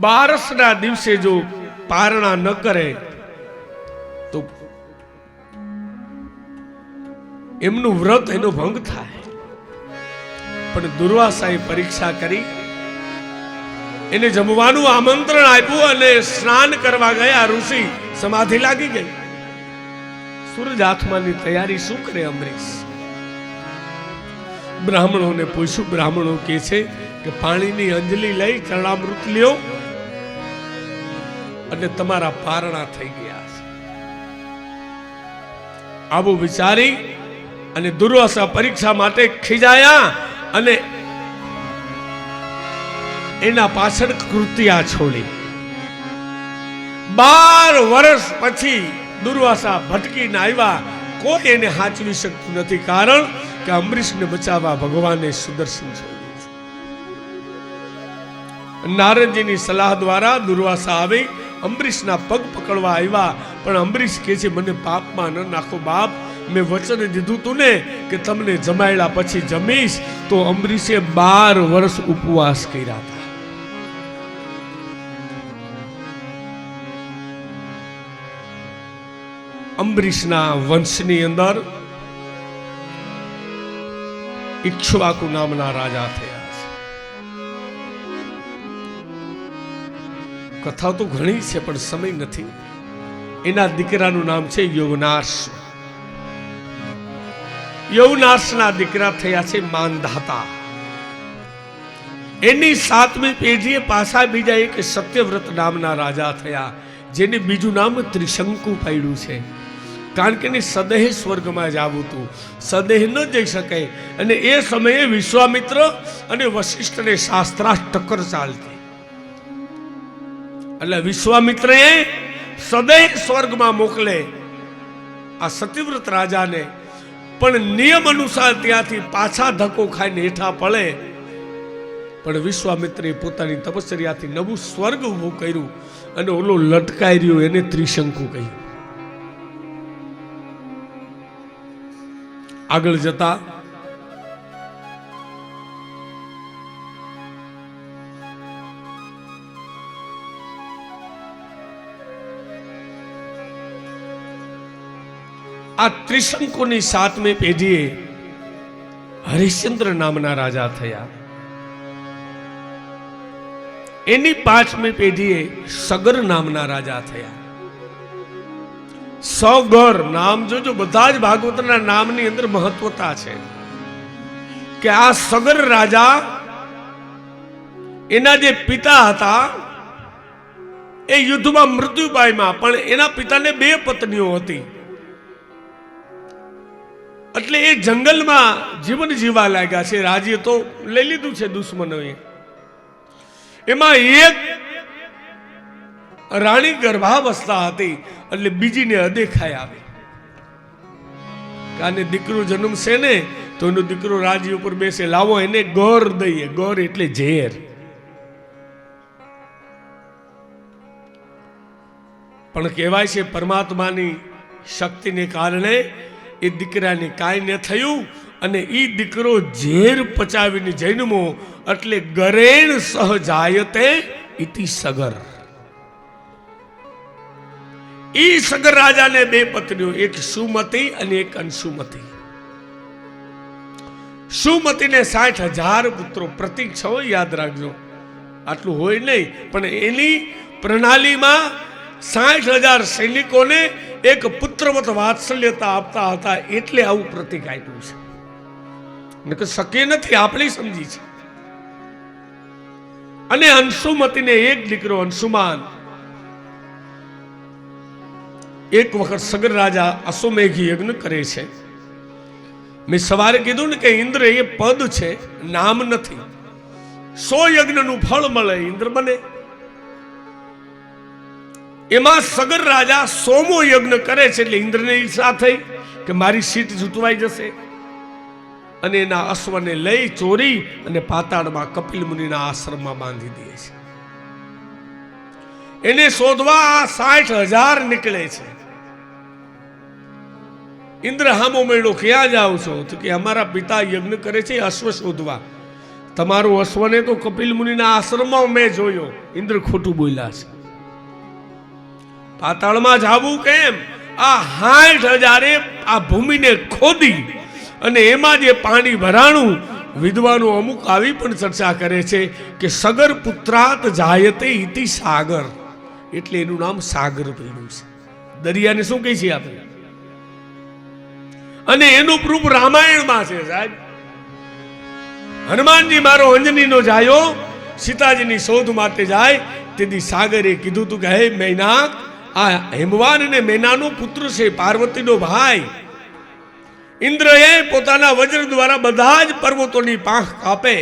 12ના દિવસે જો પારણા ન કરે તો એમનું વ્રત એનો ભંગ થાય. પણ દુર્વાસાએ પરીક્ષા કરી, એને જમવાનું આમંત્રણ આપ્યું અને સ્નાન કરવા ગયા. ઋષિ સમાધિ લાગી ગઈ. સૂરજ હાથમાંની તૈયારી શું કરે અંબરીશ? બ્રાહ્મણોને પૂછ્યું. બ્રાહ્મણો કહે છે કે પાણીની અંજલી લઈ ચરણામૃત લ્યો અને તમારા પારણા થઈ ગયા છે. આવું વિચારી અને દુર્વાસા પરીક્ષા માટે ખીજાયા અને એના પાછળ કૃત્યા છોડી. 12 વર્ષ પછી દુર્વાસા ભટકીને આવ્યા. કોઈ એને હાચવી શકતું નથી, કારણ કે અંબરીશને બચાવવા ભગવાને સુદર્શન છોડ્યું છે. નારદજીની સલાહ દ્વારા દુર્વાસા આવી અંબરીશના પગ પકડવા આવ્યા. પણ અંબરીશ કહે છે, મને પાપમાં ન નાખો બાપ, મેં વચન દીધું તું ને કે તમને જમાડ્યા પછી જમીશ. તો અંબરીશે 12 વર્ષ ઉપવાસ કર્યા હતા. અંબરીશના વંશની અંદર ઇક્ષ્વાકુ નામના રાજા થયા છે. કથા તો ઘણી છે પણ સમય નથી. એના દીકરાનું નામ છે યૌનાશ. યૌનાશના દીકરા થયા છે માનધાતા. એની 7મી પેઢીએ પાછા બીજા એક સત્યવ્રત નામના રાજા થયા, જેને બીજું નામ ત્રિશંકુ પાડ્યું છે. કારણ કે એની સદેહ સ્વર્ગમાં જ આવું હતું, સદેહ ન જઈ શકે. અને એ સમયે વિશ્વામિત્ર અને વશિષ્ઠને શાસ્ત્રાર્થ ટક્કર ચાલતી. એટલે વિશ્વામિત્રએ સદેહ સ્વર્ગમાં મોકલે આ સત્યવ્રત રાજાને, પણ નિયમ અનુસાર ત્યાંથી પાછા ધક્કો ખાઈને હેઠા પડે. પણ વિશ્વામિત્રે પોતાની તપશ્ચર્યાથી નવું સ્વર્ગ ઊભું કર્યું અને ઓલો લટકાઈ રહ્યો એને ત્રિશંકુ કહ્યું. આગળ જતા આ ત્રિશંકુની 7મી પેઢીએ હરિશ્ચંદ્ર નામના રાજા થયા. એની 5મી પેઢીએ સગર નામના રાજા થયા. સગર નામ જોજો, બધા જ ભાગવતના નામની અંદર મહત્વતા છે કે આ સગર રાજા, એના જે પિતા હતા એ યુદ્ધમાં મૃત્યુ પામ્યા, પણ એના પિતાને 2 પત્નીઓ હતી. એટલે એ જંગલમાં જીવન જીવા લાગ્યા છે. રાજ્ય તો લઈ લીધું છે દુશ્મનોએ. એમાં એક રાણી ગર્ભાવસ્થા હતી, એટલે બીજીને અદેખાઈ આવી. કાને દીકરો જન્મશે ને તો એનો દીકરો રાજ્ય ઉપર બેસે, લાવો એને ગોર દઈએ. ગોર એટલે ઝેર. પણ કહેવાય છે પરમાત્માની શક્તિને કારણે એ દીકરાને કાંઈ ન થયું અને એ દીકરો ઝેર પચાવીને જન્મો. એટલે ગરેણ સહજાયતે ઇતિ સગર. ઈ સગર રાજાને 2 પત્નીઓ, એક સુમતી અને એક અંશુમતી. સુમતીને 60,000 પુત્રો. પ્રતીક છો, યાદ રાખજો. આટલું હોય નહીં, પણ એની પ્રણાલીમાં 60,000 સૈનિકોને એક પુત્રવત વાત્સલ્યતા આપતા હતા, એટલે આવું પ્રતીક આપ્યું છે. નકર શક્ય નથી, આપણે સમજી છે. અને અંશુમતીને એક દીકરો અંશુમાન. એક વખત સગર રાજા અશ્વમેઘી યજ્ઞ કરે છે. મેં સવારે કીધું ને કે ઇન્દ્ર એ પદ છે, નામ નથી. 100 યજ્ઞનું ફળ મળે, ઇન્દ્ર બને. એમાં સગર રાજા સોમો યજ્ઞ કરે છે એટલે ઇન્દ્રને ઈચ્છા થઈ કે મારી સીટ જૂટવાઈ જશે અને એના અશ્વને લઈ ચોરી અને પાતાળમાં કપિલ મુનિના આશ્રમમાં બાંધી દે છે. એને શોધવા 60,000 નીકળે છે. ઇન્દ્ર હામો મેળો ક્યાં જાવ છો? તો કે અમારા પિતા યજ્ઞ કરે છે અશ્વ શોધવા. તમારું અશ્વને તો કપિલ મુનિના આશ્રમમાં મેં જોયો. ઇન્દ્ર ખોટું બોલ્યા છે. પાતાળમાં જાવું કેમ? આ 60,000 આ ભૂમિને ખોદી અને એમાં જે પાણી ભરાણું, વિદ્વાનો અમુક આવી પણ ચર્ચા કરે છે કે સગર પુત્રાત જાયતે ઇતિ સાગર, એટલે એનું નામ સાગર પડ્યું છે. દરિયાને શું કહે છે આપણે? અને એનું પ્રૂફ રામાયણમાં છે સાહેબ. હનુમાનજી મારો અંજનીનો જાયો સીતાજીની શોધ માટે જાય તેથી સાગરે કીધું તું કે હે મૈનાક, આ હેમવાન અને મેનાનો પુત્ર છે, પાર્વતીનો ભાઈ. ઇન્દ્રએ પોતાના વજ્ર દ્વારા બધા જ પર્વતોની પાંખ કાપે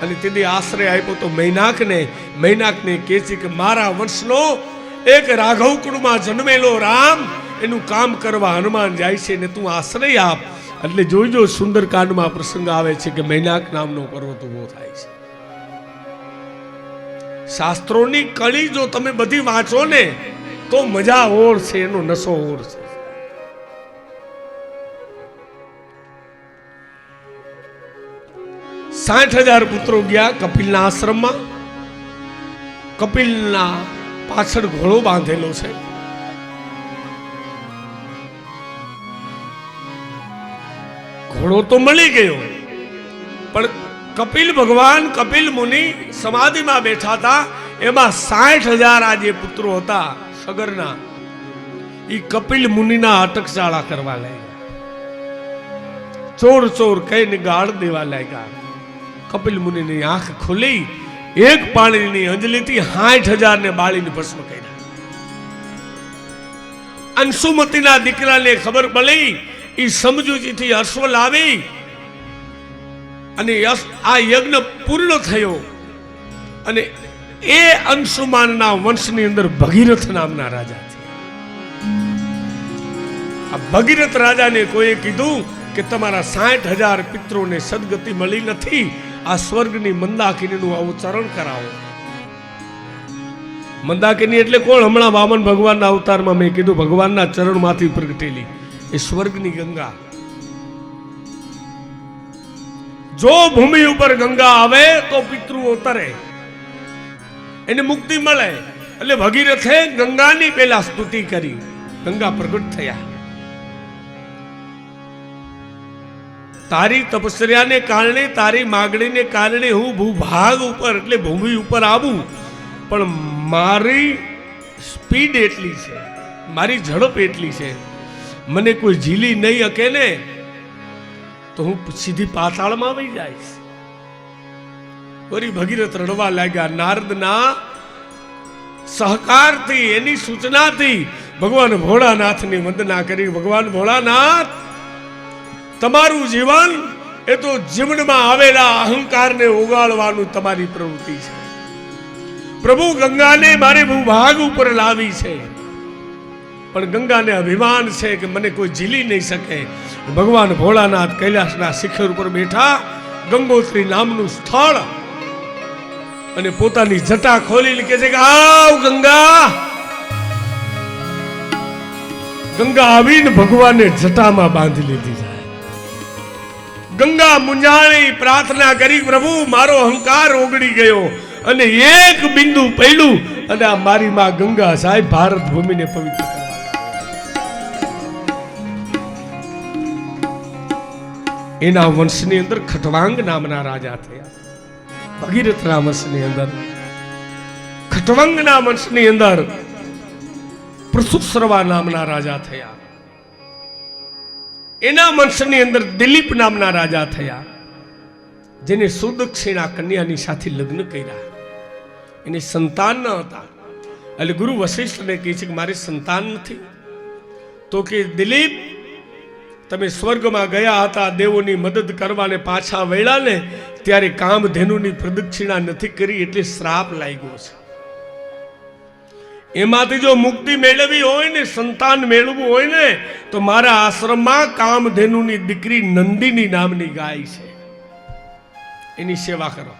અને તેથી આશ્રય આપ્યો તો મૈનાકને. મૈનાકને કહે છે કે મારા વંશનો એક રાઘવ કુળમાં જન્મેલો રામ એનું કામ કરવા હનુમાન જાય છે ને તું આશ્રય આપ. એટલે જોઈજો સુંદરકાંડમાં પ્રસંગ આવે છે કે મૈનાક નામનો પર્વત ઉભો થાય છે. શાસ્ત્રોની કળી જો તમે બધી વાંચો ને તો મજા ઓર છે, એનો નશો ઓર છે. $60,000 પુત્રો ગયા કપિલના આશ્રમમાં. કપિલના પાછળ ઘોડો બાંધેલો છે. ઘોડો તો મળી ગયો પણ કપિલ ભગવાન, કપિલ મુનિ સમાધિમાં બેઠા હતા. એમાં 60,000 આ જે પુત્રો હતા સગરના, એ કપિલ મુનિના અટકચાળા કરવા લાગ્યા. ચોર ચોર કહીને ગાળ દેવા લાગ્યા. કપિલ મુનિની આંખ ખુલી, એક પાણીની અંજલીથી 60,000 ને બાળીને ભસ્મ કર્યા. અંશુમતીના દીકરાને ખબર પડી, એ સમજૂતીથી અશ્વ લાવી અને આ યજ્ઞ પૂર્ણ થયો. અને એ અંશુમાનના વંશની અંદર ભગીરથ નામના રાજા છે. આ ભગીરથ રાજાને કોઈએ કીધું કે તમારા 60,000 પિત્રોને સદગતિ મળી નથી, આ સ્વર્ગની મંદાકિનીનું અવતરણ કરાવો. મંદાકિની એટલે કોણ? હમણાં વામન ભગવાનના અવતારમાં મેં કીધું ભગવાનના ચરણમાંથી પ્રગટેલી એ સ્વર્ગની ગંગા. જો ભૂમિ ઉપર ગંગા આવે તો પિતૃઓ તરે, એને મુક્તિ મળે. એટલે ભગીરથે ગંગાની પહેલા સ્તુતિ કરી. ગંગા પ્રગટ થયા. તારી તપસ્યાને કારણે, તારી માગણીને કારણે હું ભૂભાગ ઉપર એટલે ભૂમિ ઉપર આવું, પણ મારી સ્પીડ એટલી છે, મારી ઝડપ એટલી છે, મને કોઈ ઝીલી નહીં શકે ને તો હું સીધી પાતાળમાં આવી જઈશ. વળી ભગીરથ રડવા લાગ્યા. નારદના સહકારથી, એની સૂચનાથી ભગવાન ભોળાનાથની વંદના કરી. ભગવાન ભોળાનાથ, તમારું જીવન એ તો જીવનમાં આવેલા અહંકારને ઓગાળવાનું તમારી પ્રવૃત્તિ છે. પ્રભુ ગંગાને મારે ભૂભાગ ઉપર લાવી છે, પણ ગંગાને અભિમાન છે કે મને કોઈ ઝીલી નહીં શકે. ભગવાન ભોળાનાથ કૈલાસના શિખર ઉપર બેઠા, ગંગોત્રી નામનું સ્થળ, અને પોતાની જટા ખોલીને કહે છે કે આવ ગંગા. ગંગા આવીને ભગવાનને જટામાં બાંધી લીધી છે. ગંગા મુંજાણી પ્રાર્થના કરી, પ્રભુ મારો અહંકાર ઓગળી ગયો અને એક બિંદુ પડ્યું અને આ મારી માં ગંગા સાહેબ ભારત ભૂમિને પવિત્ર કરવા. એના વંશની અંદર ખટવાંગ નામના રાજા થયા. ભગીરથના વંશની અંદર, ખટવાંગના વંશની અંદર પૃથુસર્વા નામના રાજા થયા. એના વંશની અંદર દિલીપ નામના રાજા થયા, જેને સુદક્ષિણા કન્યાની સાથે લગ્ન કર્યા. એને સંતાન ન હતા. એટલે ગુરુ વશિષ્ઠને કહે છે કે મારે સંતાન નથી. તો કે દિલીપ, તમે સ્વર્ગમાં ગયા હતા દેવોની મદદ કરવાને, પાછા વળ્યા ને ત્યારે કામધેનુની પ્રદક્ષિણા નથી કરી એટલે શ્રાપ લાગ્યો છે. એમાંથી જો મુક્તિ મેળવવી હોય ને, સંતાન મેળવવું હોય ને, તો મારા આશ્રમમાં કામધેનુની દીકરી નંદિની નામની ગાય છે, એની સેવા કરો.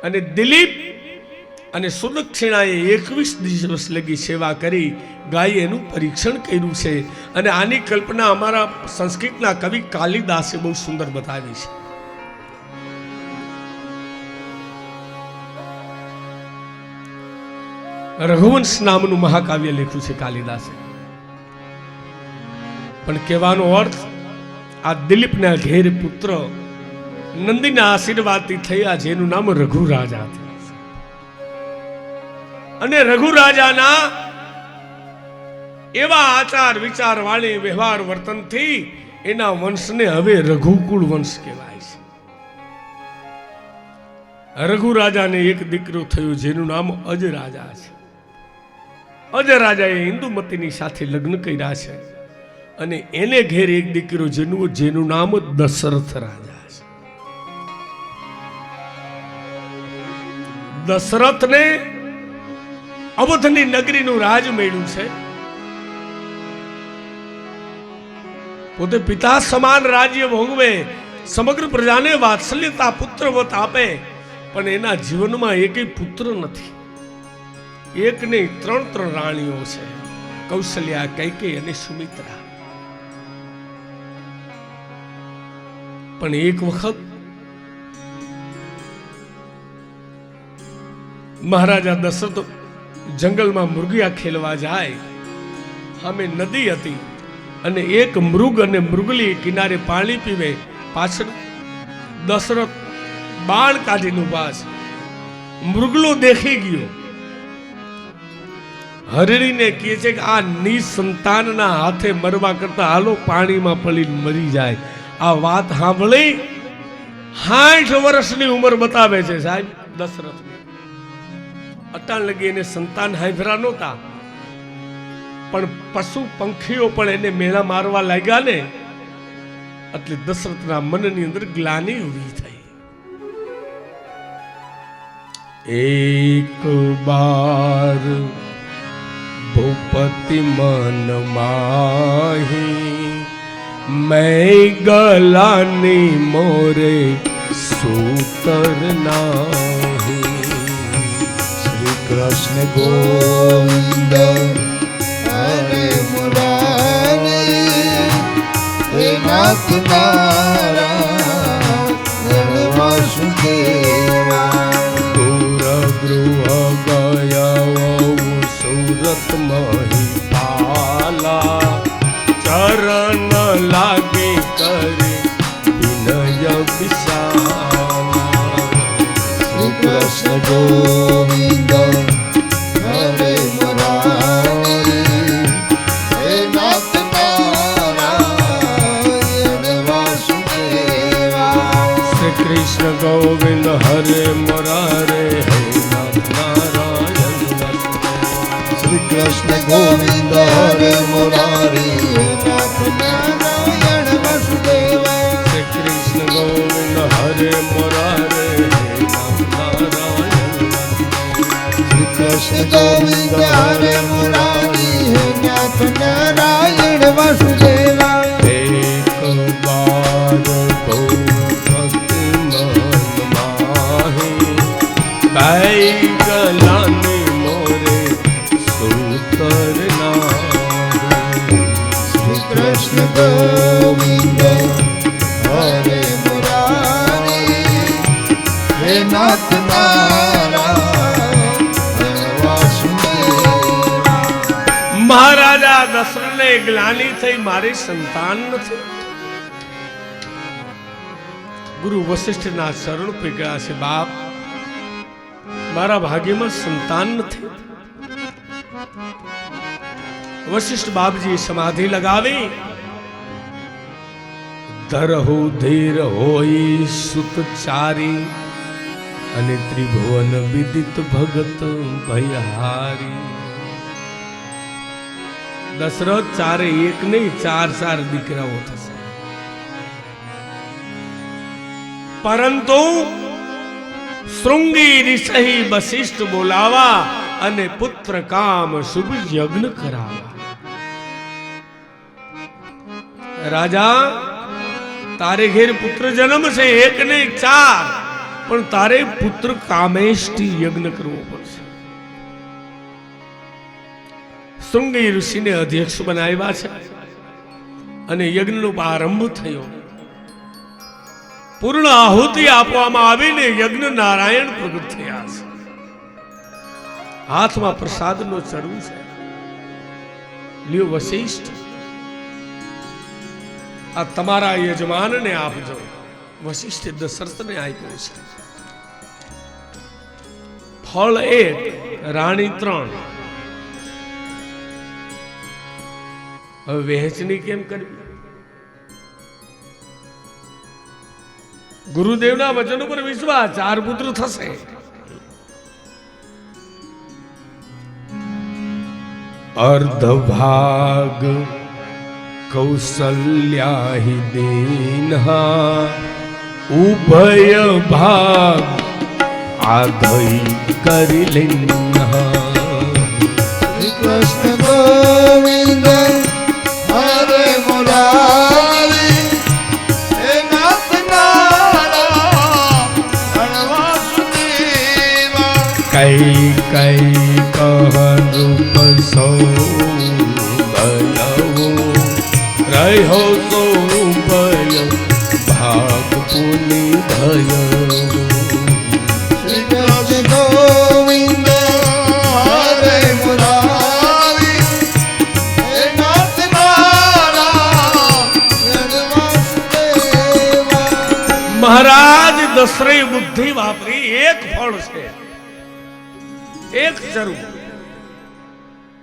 અને દિલીપ અને સુદક્ષિણાએ 21 દિવસ લગી સેવા કરી. ગાયે એનું પરીક્ષણ કર્યું છે. અને આની કલ્પના અમારા સંસ્કૃતના કવિ કાલિદાસે બહુ સુંદર બતાવી છે. રઘુવંશ નામનું મહાકાવ્ય લખ્યું છે કાલિદાસે. પણ કહેવાનો અર્થ, આ દિલીપના ઘેર પુત્ર નંદીના આશીર્વાદથી થયા, જેનું નામ રઘુ રાજા હતું. અને રઘુ રાજાના એવા આચાર વિચાર વાણી વ્યવહાર વર્તનથી એના વંશને હવે રઘુકુળ વંશ કહેવાય છે. રઘુ રાજાને એક દીકરો થયો, જેનું નામ અજ રાજા છે. અજ રાજાએ ઇન્દુમતીની સાથે લગ્ન કર્યા છે. અને એને ઘેર એક દીકરો જેનું નામ દશરથ રાજા છે. દશરથને અવધની નગરીનું રાજ મળ્યું છે. પોતે પિતા સમાન રાજ્ય ભોગવે, સમગ્ર પ્રજાને વાત્સલ્યતા પુત્રવત આપે, પણ એના જીવનમાં એકેય પુત્ર નથી. એક નહીં 3 રાણીઓ છે, કૌશલ્યા, કૈકેયી અને સુમિત્રા. પણ એક વખત મહારાજા દશરથ જંગલમાં મૃગિયા ખેલવા જાય. સામે નદી હતી અને એક મૃગ અને મૃગલી કિનારે પાણી પીવે. પાછળ દશરથ બાણ કાઢીને ઉભા છે. મૃગલો દેખી ગયો, હરણીને કહે છે કે આ નિસંતાનના હાથે મરવા કરતા હાલો પાણીમાં પડીને મરી જાય. આ વાત સાંભળી 60 વર્ષની ઉંમર બતાવે છે સાહેબ દશરથની. અટાણ લગી એને સંતાન હાંભરા નહોતા, પણ પશુ પંખીઓ પણ એને મેળા મારવા લાગ્યા ને, એટલે દશરથના મનની અંદર ગ્લાનિ ઉભી થઈ. એક બાર ભૂપતિ મન માહી, मैं गलानी मोरे सूतर नाही. શ્રી કૃષ્ણ ગોવિંદ હરે મુરારી, હે નાથ નારાયણ વાસુદેવા. દૂર ગૃહ ગયા સુરત મહી પાલા, ચરણ લાગે કરે વિનય વિશાલા. શ્રી કૃષ્ણ ગોવિંદ હરે મુરારી, હે નાથ નારાયણ વાસુદેવા. શ્રી કૃષ્ણ ગોવિંદ હરે મુરારે, હે નાથ નારાયણ વાસુદેવા. શ્રી કૃષ્ણ ગોવિંદ હરે મુરારી, હે નાથ નારાયણ વાસુદેવા. શ્રી કૃષ્ણ ગોવિંદ હરે મુરારે, હે નાથ નારાયણ વાસુદેવા. શ્રી કૃષ્ણ ગોવિંદ હરે મુરારી, હે નાથ નારાયણ વાસુદેવા. એક બાર ભૂપતિ મન માહી, ગાય ગલાને મોરે સૂતર નાહી. શ્રી કૃષ્ણ ગોવિંદ હરે મુરારી, હે નાથ નારાયણ વાસુદેવા. મહારાજા દશરથને ગ્લાનિ થઈ, મારી સંતાન નથી. ગુરુ વશિષ્ઠના ચરણ પકડ્યા છે, બાપ મારા ભાગ્યમાં સંતાન નથી. વશિષ્ઠ બાપજી સમાધિ લગાવી, ધરહુ ધીર હોય સુતચારી, અને ત્રિભુવન વિદિત ભગત ભયહારી. દશરથ ચારે એક નહીં 4 દીકરાઓ થશે, પરંતુ શૃંગી ઋષિ વશિષ્ઠ બોલાવા અને પુત્ર કામ શુભ યજ્ઞ કરાવા. રાજા, તારે ઘેર પુત્ર જન્મ છે, એક ને 4, પણ તારે પુત્ર કામેષ્ટી યજ્ઞ કરવો પડશે. શૃંગી ઋષિને અધ્યક્ષ બનાવ્યા છે અને યજ્ઞનો પ્રારંભ થયો. પૂર્ણ આહુતિ આપવામાં આવીને યજ્ઞ નારાયણ પ્રગટ થયા છે. હાથમાં પ્રસાદનો ચરુ છે. લ્યો વશિષ્ઠ, આ તમારા યજમાનને આપજો. વશિષ્ઠે દશરથને આપ્યો છે. ફળ 1, રાણી 3. હવે વહેંચણી કેમ કરવી? ગુરુદેવના વચન ઉપર વિશ્વાસ, 4 પુત્ર થશે. અર્ધ ભાગ કૌસલ્યા હિ દીનહા, ઉભય ભાગ આધઈ કરી લેન્હા. શ્રી કૃષ્ણ ગોવિંદ હરે મુરારી, હે નાથ નારાયણ વાસુદેવા. કઈ કઈ કહરૂપ સૌ ભયવો, રહ્યો તો ભય ભાગ પુનિ ભય. શ્રી કૃષ્ણ ગોવિંદ હરે મુરારી, હે નાથ નારાયણ વાસુદેવા. મહારાજ દશરથે બુદ્ધિ વાપરી. એક ફળ છે, એક ચરુ,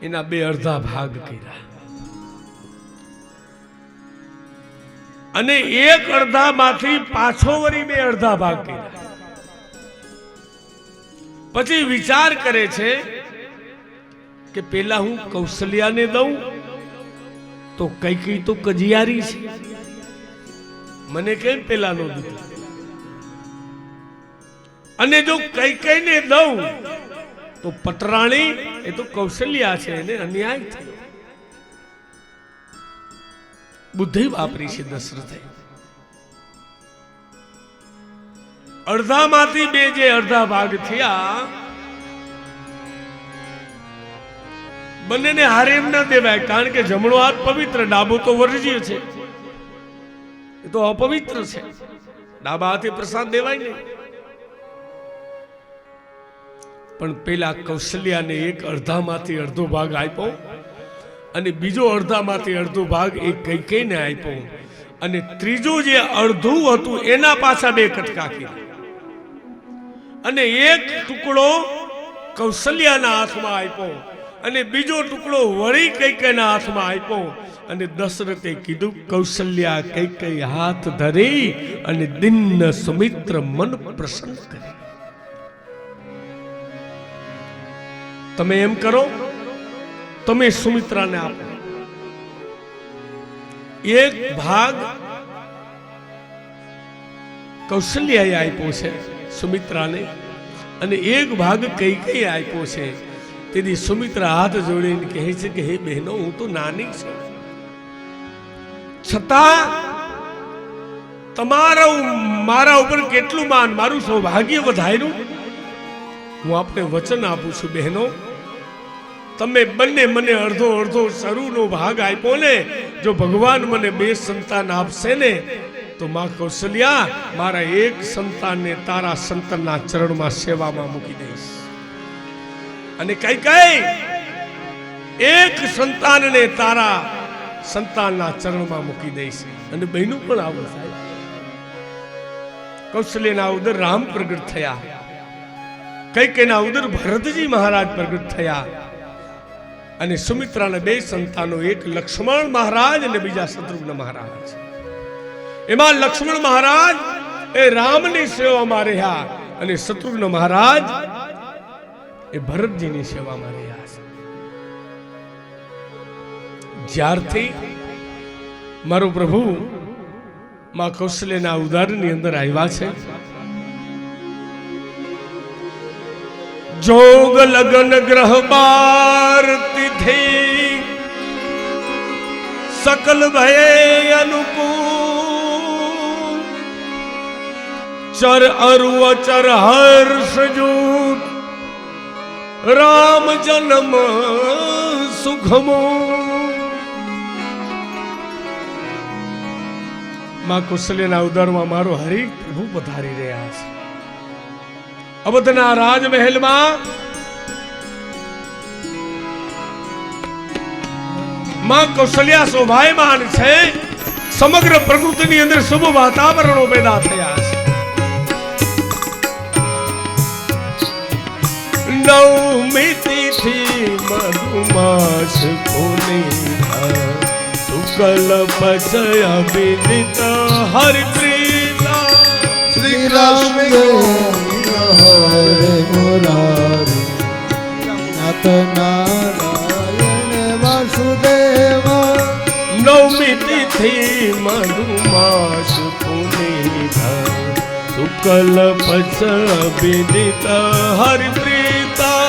એના 2 અડધા ભાગ કર્યા અને 1 અડધા માંથી પાછો વળી 2 અડધા ભાગ કર્યા. પછી વિચાર કરે છે કે પેલા હું કૌશલ્યાને દઉં તો કઈ તો કજિયારી છે, મને કેમ પેલા નો દીધું? અને જો કઈ ને દઉં તો પટરાણી, એ તો કૌશલ્યા છે, એને અન્યાય થયો. બુદ્ધિ વાપરી છે દશરથે. અડધામાંથી 2 જે અડધા ભાગ થયા, બંનેને હારે એમ ના દેવાય, કારણ કે જમણો હાથ પવિત્ર, ડાબો તો વર્જ્ય છે, એ તો અપવિત્ર છે. ડાબા હાથે પ્રસાદ દેવાય નહીં. પણ પેલા કૌશલ્યાને 1 અડધામાંથી અડધો ભાગ આપ્યો અને બીજો અડધામાંથી અડધો ભાગ એ કૈકેયીને આપ્યો, અને ત્રીજો જે અડધું હતું એના પાછા 2 કટકા કર્યા અને 1 ટુકડો કૌશલ્યાના હાથમાં આપ્યો અને બીજો ટુકડો વળી કૈકેયીના હાથમાં આપ્યો. અને દશરથે કીધું, કૌશલ્યા કૈકેયી હાથ ધરી અને દિન્ન સુમિત્ર મન પ્રસન્ન કરી. તમે એમ કરો, તમે સુમિત્રાને આપો. 1 ભાગ કૌશલ્યાએ આપ્યો છે સુમિત્રાને અને 1 ભાગ કૈકેયીએ આપ્યો છે. તેથી સુમિત્રા હાથ જોડીને કહે છે કે હે બહેનો, હું તો નાની છું, છતાં તમારું મારા ઉપર કેટલું માન, મારું સૌભાગ્ય વધાર્યું. હું આપને વચન આપું છું બહેનો, તમે બંને મને અડધો અડધો ચરુનો ભાગ આપ્યો ને, જો ભગવાન મને 2 સંતાન આપશે ને તો માં કૌશલ્યા, મારા 1 સંતાનને તારા સંતાનના ચરણમાં સેવામાં મૂકી દઈશ. અને કઈ 1 સંતાનને તારા સંતાનના ચરણમાં મૂકી દઈશ. અને બહેનું પણ આવું થાય. કૌશલ્યના ઉદર રામ પ્રગટ થયા, કૈકેયીના ઉદર ભરતજી મહારાજ પ્રગટ થયા. અને સુમિત્રાના 2 સંતાનો, એક લક્ષ્મણ મહારાજ અને બીજા શત્રુઘ્ન મહારાજ. એમાં લક્ષ્મણ મહારાજ એ રામની સેવામાં રહ્યા અને શત્રુઘ્ન મહારાજ એ ભરતજીની સેવામાં રહ્યા છે. જ્યારથી મારો પ્રભુ માં કૌશલ્યના ઉદરની અંદર આવ્યા છે, जोग लगन ग्रह बार तिथि सकल भय अनुकूल चर अरु अचर हर्ष जूत राम जन्म सुखमो मां कुशलीना उदरमा मारो हरि प्रभु पधारी રહ્યા છે અવધના રાજમહેલમાં માં કૌશલ્યા શોભાયમાન છે સમગ્ર પ્રકૃતિની અંદર શુભ વાતાવરણો પેદા થયા છે નવમી તિથિ મધુમાસ પુનિતા શુક્લ પક્ષ અભિદિત હરિપ્રીતા શ્રી રામ હરે મુરારી નાથ નારાયણ વાસુદેવ નવમી તિથિ મધુમાસ પુનિતા શુક્લ પક્ષ અભિદિત હરિપ્રીતા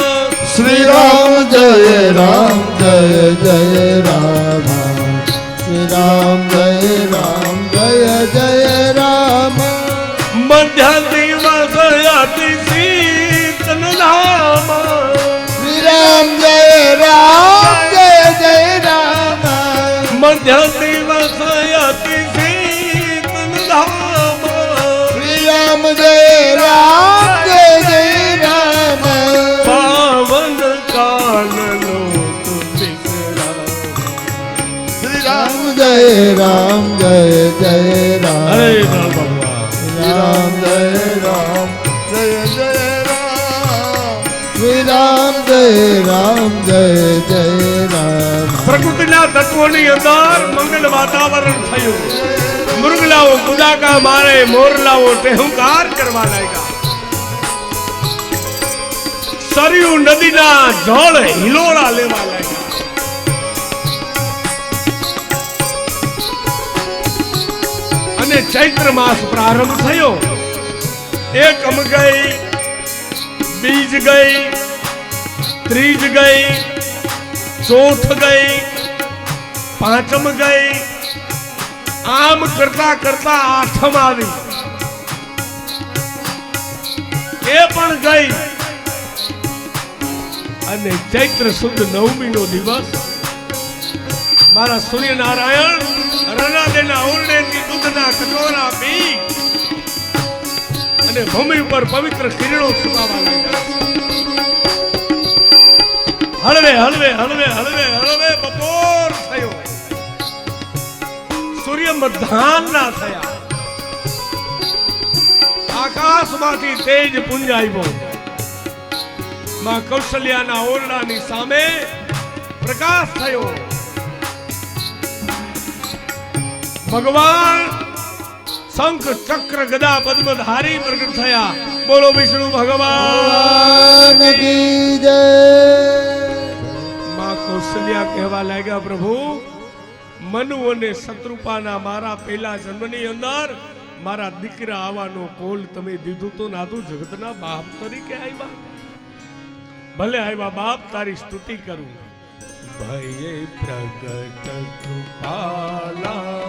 શ્રી રામ જય રામ જય જય રામ શ્રી રામ જય રામ જય જય રામ મધ્ય દિવસ અતિ શીતલ ધામ શ્રી રામ જય રામ જય જય રામ મધ્ય દિવસ અતિ શીતલ ધામ શ્રી રામ જય રામ જય જય રામ પાવન કાનનો તુતિકરા શ્રી રામ જય રામ જય જય રામ હરે ભગવાન રામ જય રામ જય જય રામ શ્રી રામ જય રામ જય જય રામ પ્રકૃતિના તત્વોની અંદર મંગલ વાતાવરણ થયું મૃગલાઓ કુદાકા મારે મોરલાઓ ટેહુંકાર કરવા લાગ્યા સરયુ નદીના જળ હિલોળા લેવા લાગ્યા અને ચૈત્ર માસ પ્રારંભ થયો એકમ ગઈ બીજ ગઈ ત્રીજ ગઈ ચોથ ગઈ પાંચમ ગઈ આમ કરતા કરતા આઠમ આવી એ પણ ગઈ અને ચૈત્ર સુદ નવમી નો દિવસ મારા સૂર્યનારાયણ રનાદેના ઓરડેથી દૂધના કટોરા પી અને ભૂમિ પર પવિત્ર કિરણો સુકાવા લાગ્યા હળવે હળવે હળવે હળવે હળવે બપોર થયો સૂર્ય મધ્યાહન ના થયા આકાશમાંથી તેજ પુંજ આવ્યો માં કૌશલ્યાના ઓરડાની સામે પ્રકાશ થયો ભગવાન શંખ ચક્ર ગદા પદ્મધારી પ્રગટ થયા બોલો વિષ્ણુ ભગવાન કી જય માં કૌશલ્યા કહેવા લાગ્યા પ્રભુ મનુ અને શત્રુપાના મારા પહેલા જન્મની અંદર મારા દીકરા આવવાનો કોલ તમે દીધું તો નાતું જગતના બાપ તરીકે આવ્યા ભલે આવ્યા બાપ તારી સ્તુતિ કરું ભયે પ્રગટ કૃપાલા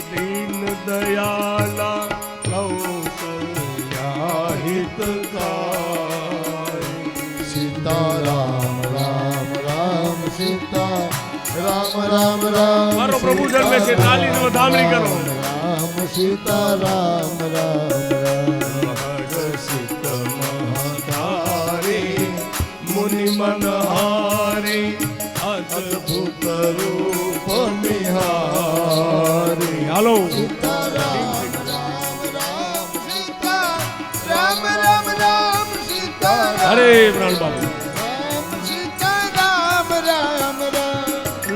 દીન દયાલા કૌશલ્યા હિતકારી સીતારામ રામ રામ સીતા રામ રામ રામ મારો પ્રભુ જન્મે છે તાલીનો વધામણી કરો રામ સીતા રામ રામ રામ હર્ષિત મહાતારી મુનિ મનહારી અદ્ભુત રૂપ નિહારી હાલો અરે પ્રાણ બાબુ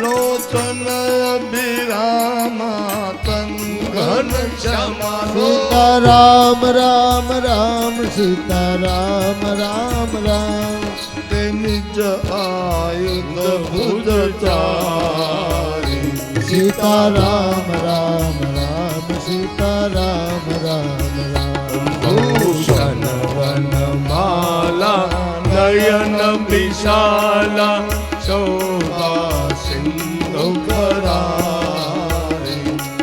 લોચન અભિરામા તન ઘન ક્ષમા સીતા રામ રામ રામ સીતા રામ રામ રામ તે નિજ આયુધ ભુજ ચારી સીતા રામ રામ રામ સીતા રામ રામ રામ ભૂષણ વનમાલા શાલા શોભા સિંધુ કરારે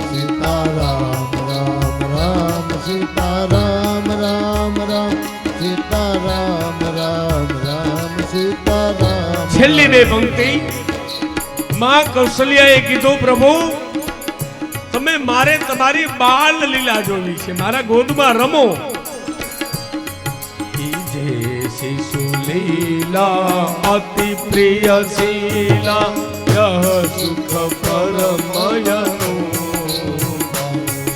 સીતારામ રામ રામ સીતારામ રામ રામ સીતારામ રામ રામ સીતારામ. છેલ્લી બે પંક્તિ માં કૌશલ્યાએ કીધું, પ્રભુ તમે મારે તમારી બાલ લીલા જોવી છે, મારા ગોદમાં રમો. જે શિશુ લીલા અતિ પ્રિય શીલા યહ સુખ પરમયનું.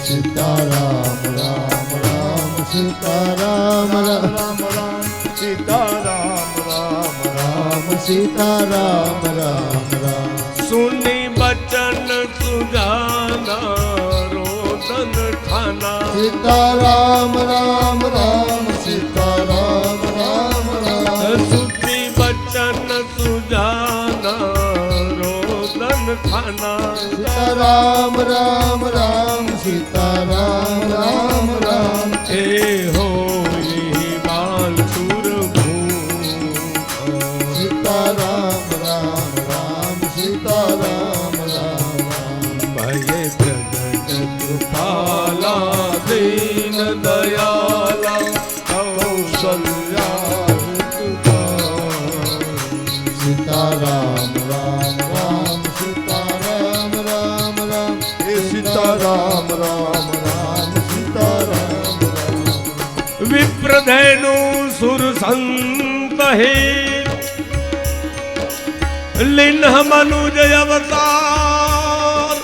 સીતારામ રામ રામ સીતારામ રામ રામ સીતારામ રામ રામ સીતારામ રામ રામ. સુની બચન સુજાના રોદન ઠાના. સીતારામ રામ રામ સીતારામ રામ રામ. સુની બચન સુજાના રોદન ઠાના. સીતારામ રામ રામ સીતારામ રામ રામ. એ હોઈ બાલ સુરભૂ. સીતારામ રામ રામ સીતારામ રામ રામ. ભય પ્રગટ કૃપાલા દીન દયાલા કૌશલ્યા. સીતારામ રામ રામ સીતારામ રામ રામ. એ સીતારામ રામ રામ સીતારામ રામ. વિપ્રધેનુ સુર સંત હે લિન્હ મનુજ અવતાર.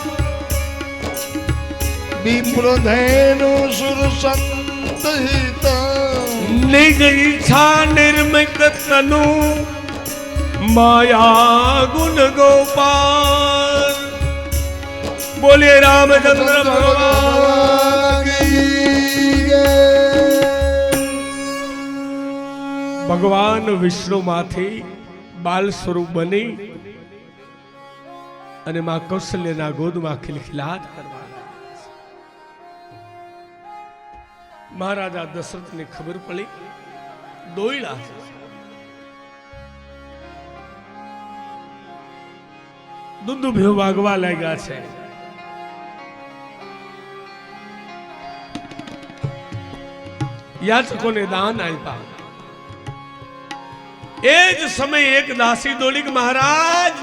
વિપ્રધેનુ સુર સંત હિતા નિજ ઈચ્છા નિર્મિત તનુ માયા ગુણ ગોપાલ. બોલીએ રામચંદ્ર ભગવાન. ભગવાન વિષ્ણુમાંથી બાલ સ્વરૂપ બની અને માં કૌશલ્યના ગોદમાં ખિલખિલાટ કરવા લાગ્યા. મહારાજા દશરથને ખબર પડી, દોયડા છે. દુંદુભ્યો વાગવા લાગ્યા છે. યાચકોને દાન આપ્યા. એ જ સમયે એક દાસી દોડી કે મહારાજ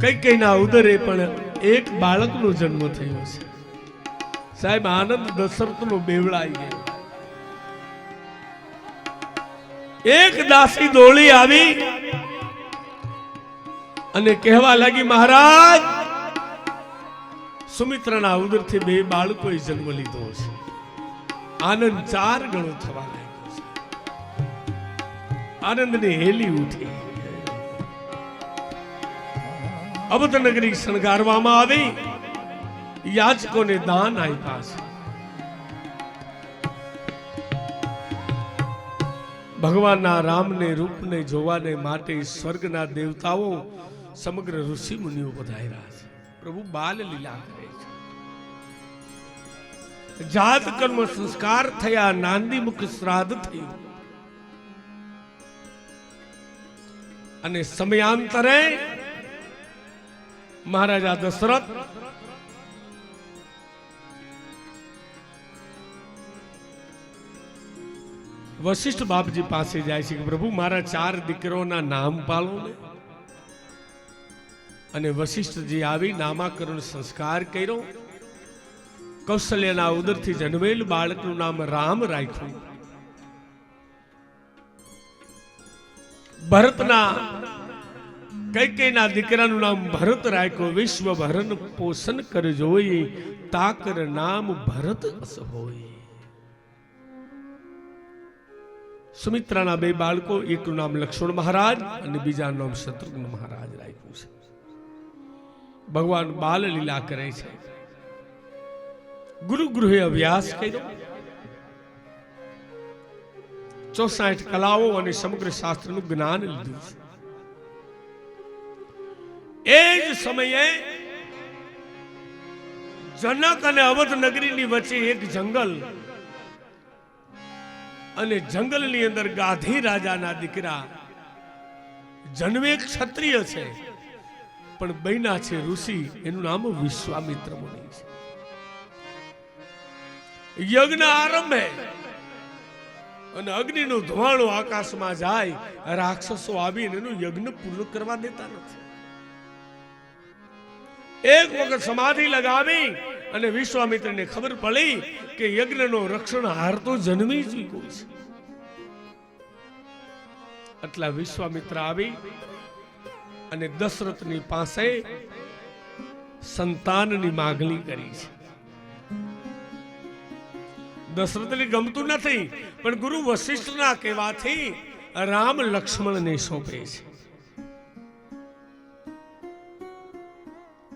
કૈકેયીના ઉદરે પણ એક બાળકનો જન્મ થયો છે. સાહેબ આનંદ દશરથનો બેવડાઈ ગયો. એક દાસી દોડી આવી અને કહેવા લાગી, મહારાજ સુમિત્રાના ઉદરથી બે બાળકોએ જન્મ લીધો છે. આનંદ 4 ગણો થવા લાગ્યો છે. આનંદની હેલી ઉઠી. અવધ નગરી શણગારવામાં આવી. યાચકોને દાન આપ્યા છે. ભગવાનના રામને રૂપને જોવાને માટે સ્વર્ગના દેવતાઓ સમગ્ર ઋષિ મુનિઓ પધાર્યા છે. પ્રભુ બાલ લીલા કરે છે. જાત કર્મ સંસ્કાર થયા, નાંદી મુખ શ્રાદ્ધ થયું અને સમયાંતરે મહારાજા દશરથ વશિષ્ઠ બાપજી પાસે જાય છે કે પ્રભુ મારા 4 દીકરોના નામ પાળો ને. અને વશિષ્ઠજી આવી નામાકરણ સંસ્કાર કર્યો. કૌશલ્યના ઉદરથી જન્મેલ બાળકનું નામ રામ રાખ્યું. ભરતના કૈકેયીના દીકરાનું નામ ભરત રાખ્યું. વિશ્વ ભરણ પોષણ કર જોઈ, તાકર નામ ભરત અસ હોય. સુમિત્રાના 2 બાળકો, એકનું નામ લક્ષ્મણ મહારાજ અને બીજાનું નામ શત્રુઘ્ન મહારાજ રાખ્યું છે. ભગવાન બાલ લીલા કરે છે. ગુરુ ગૃહે અભ્યાસ કર્યો. 64 કલાઓ અને સમગ્ર શાસ્ત્રનું જ્ઞાન લીધું છે. એ જ સમયે જનક અને અવધ નગરીની વચ્ચે એક જંગલ અને જંગલની અંદર ગાધી રાજાના દીકરા જન્મે ક્ષત્રિય છે પણ બન્યા છે ઋષિ. એનું નામ વિશ્વામિત્ર મુનિ છે. યજ્ઞ આરંભે અને અગ્નિનું ધુમાડું આકાશમાં જાય, રાક્ષસો આવીને એનું યજ્ઞ પૂર્ણ કરવા દેતા નથી. એક વખત સમાધિ લગાવી અને વિશ્વામિત્રને ખબર પડી કે યજ્ઞનો રક્ષણહાર તો જન્મી ચૂક્યો છે. એટલા વિશ્વામિત્ર આવી અને દશરથની પાસે સંતાનની માગણી કરી છે. દશરથને ગમતું નથી, પણ ગુરુ વશિષ્ઠના કહેવાથી રામ લક્ષ્મણને સોંપે છે.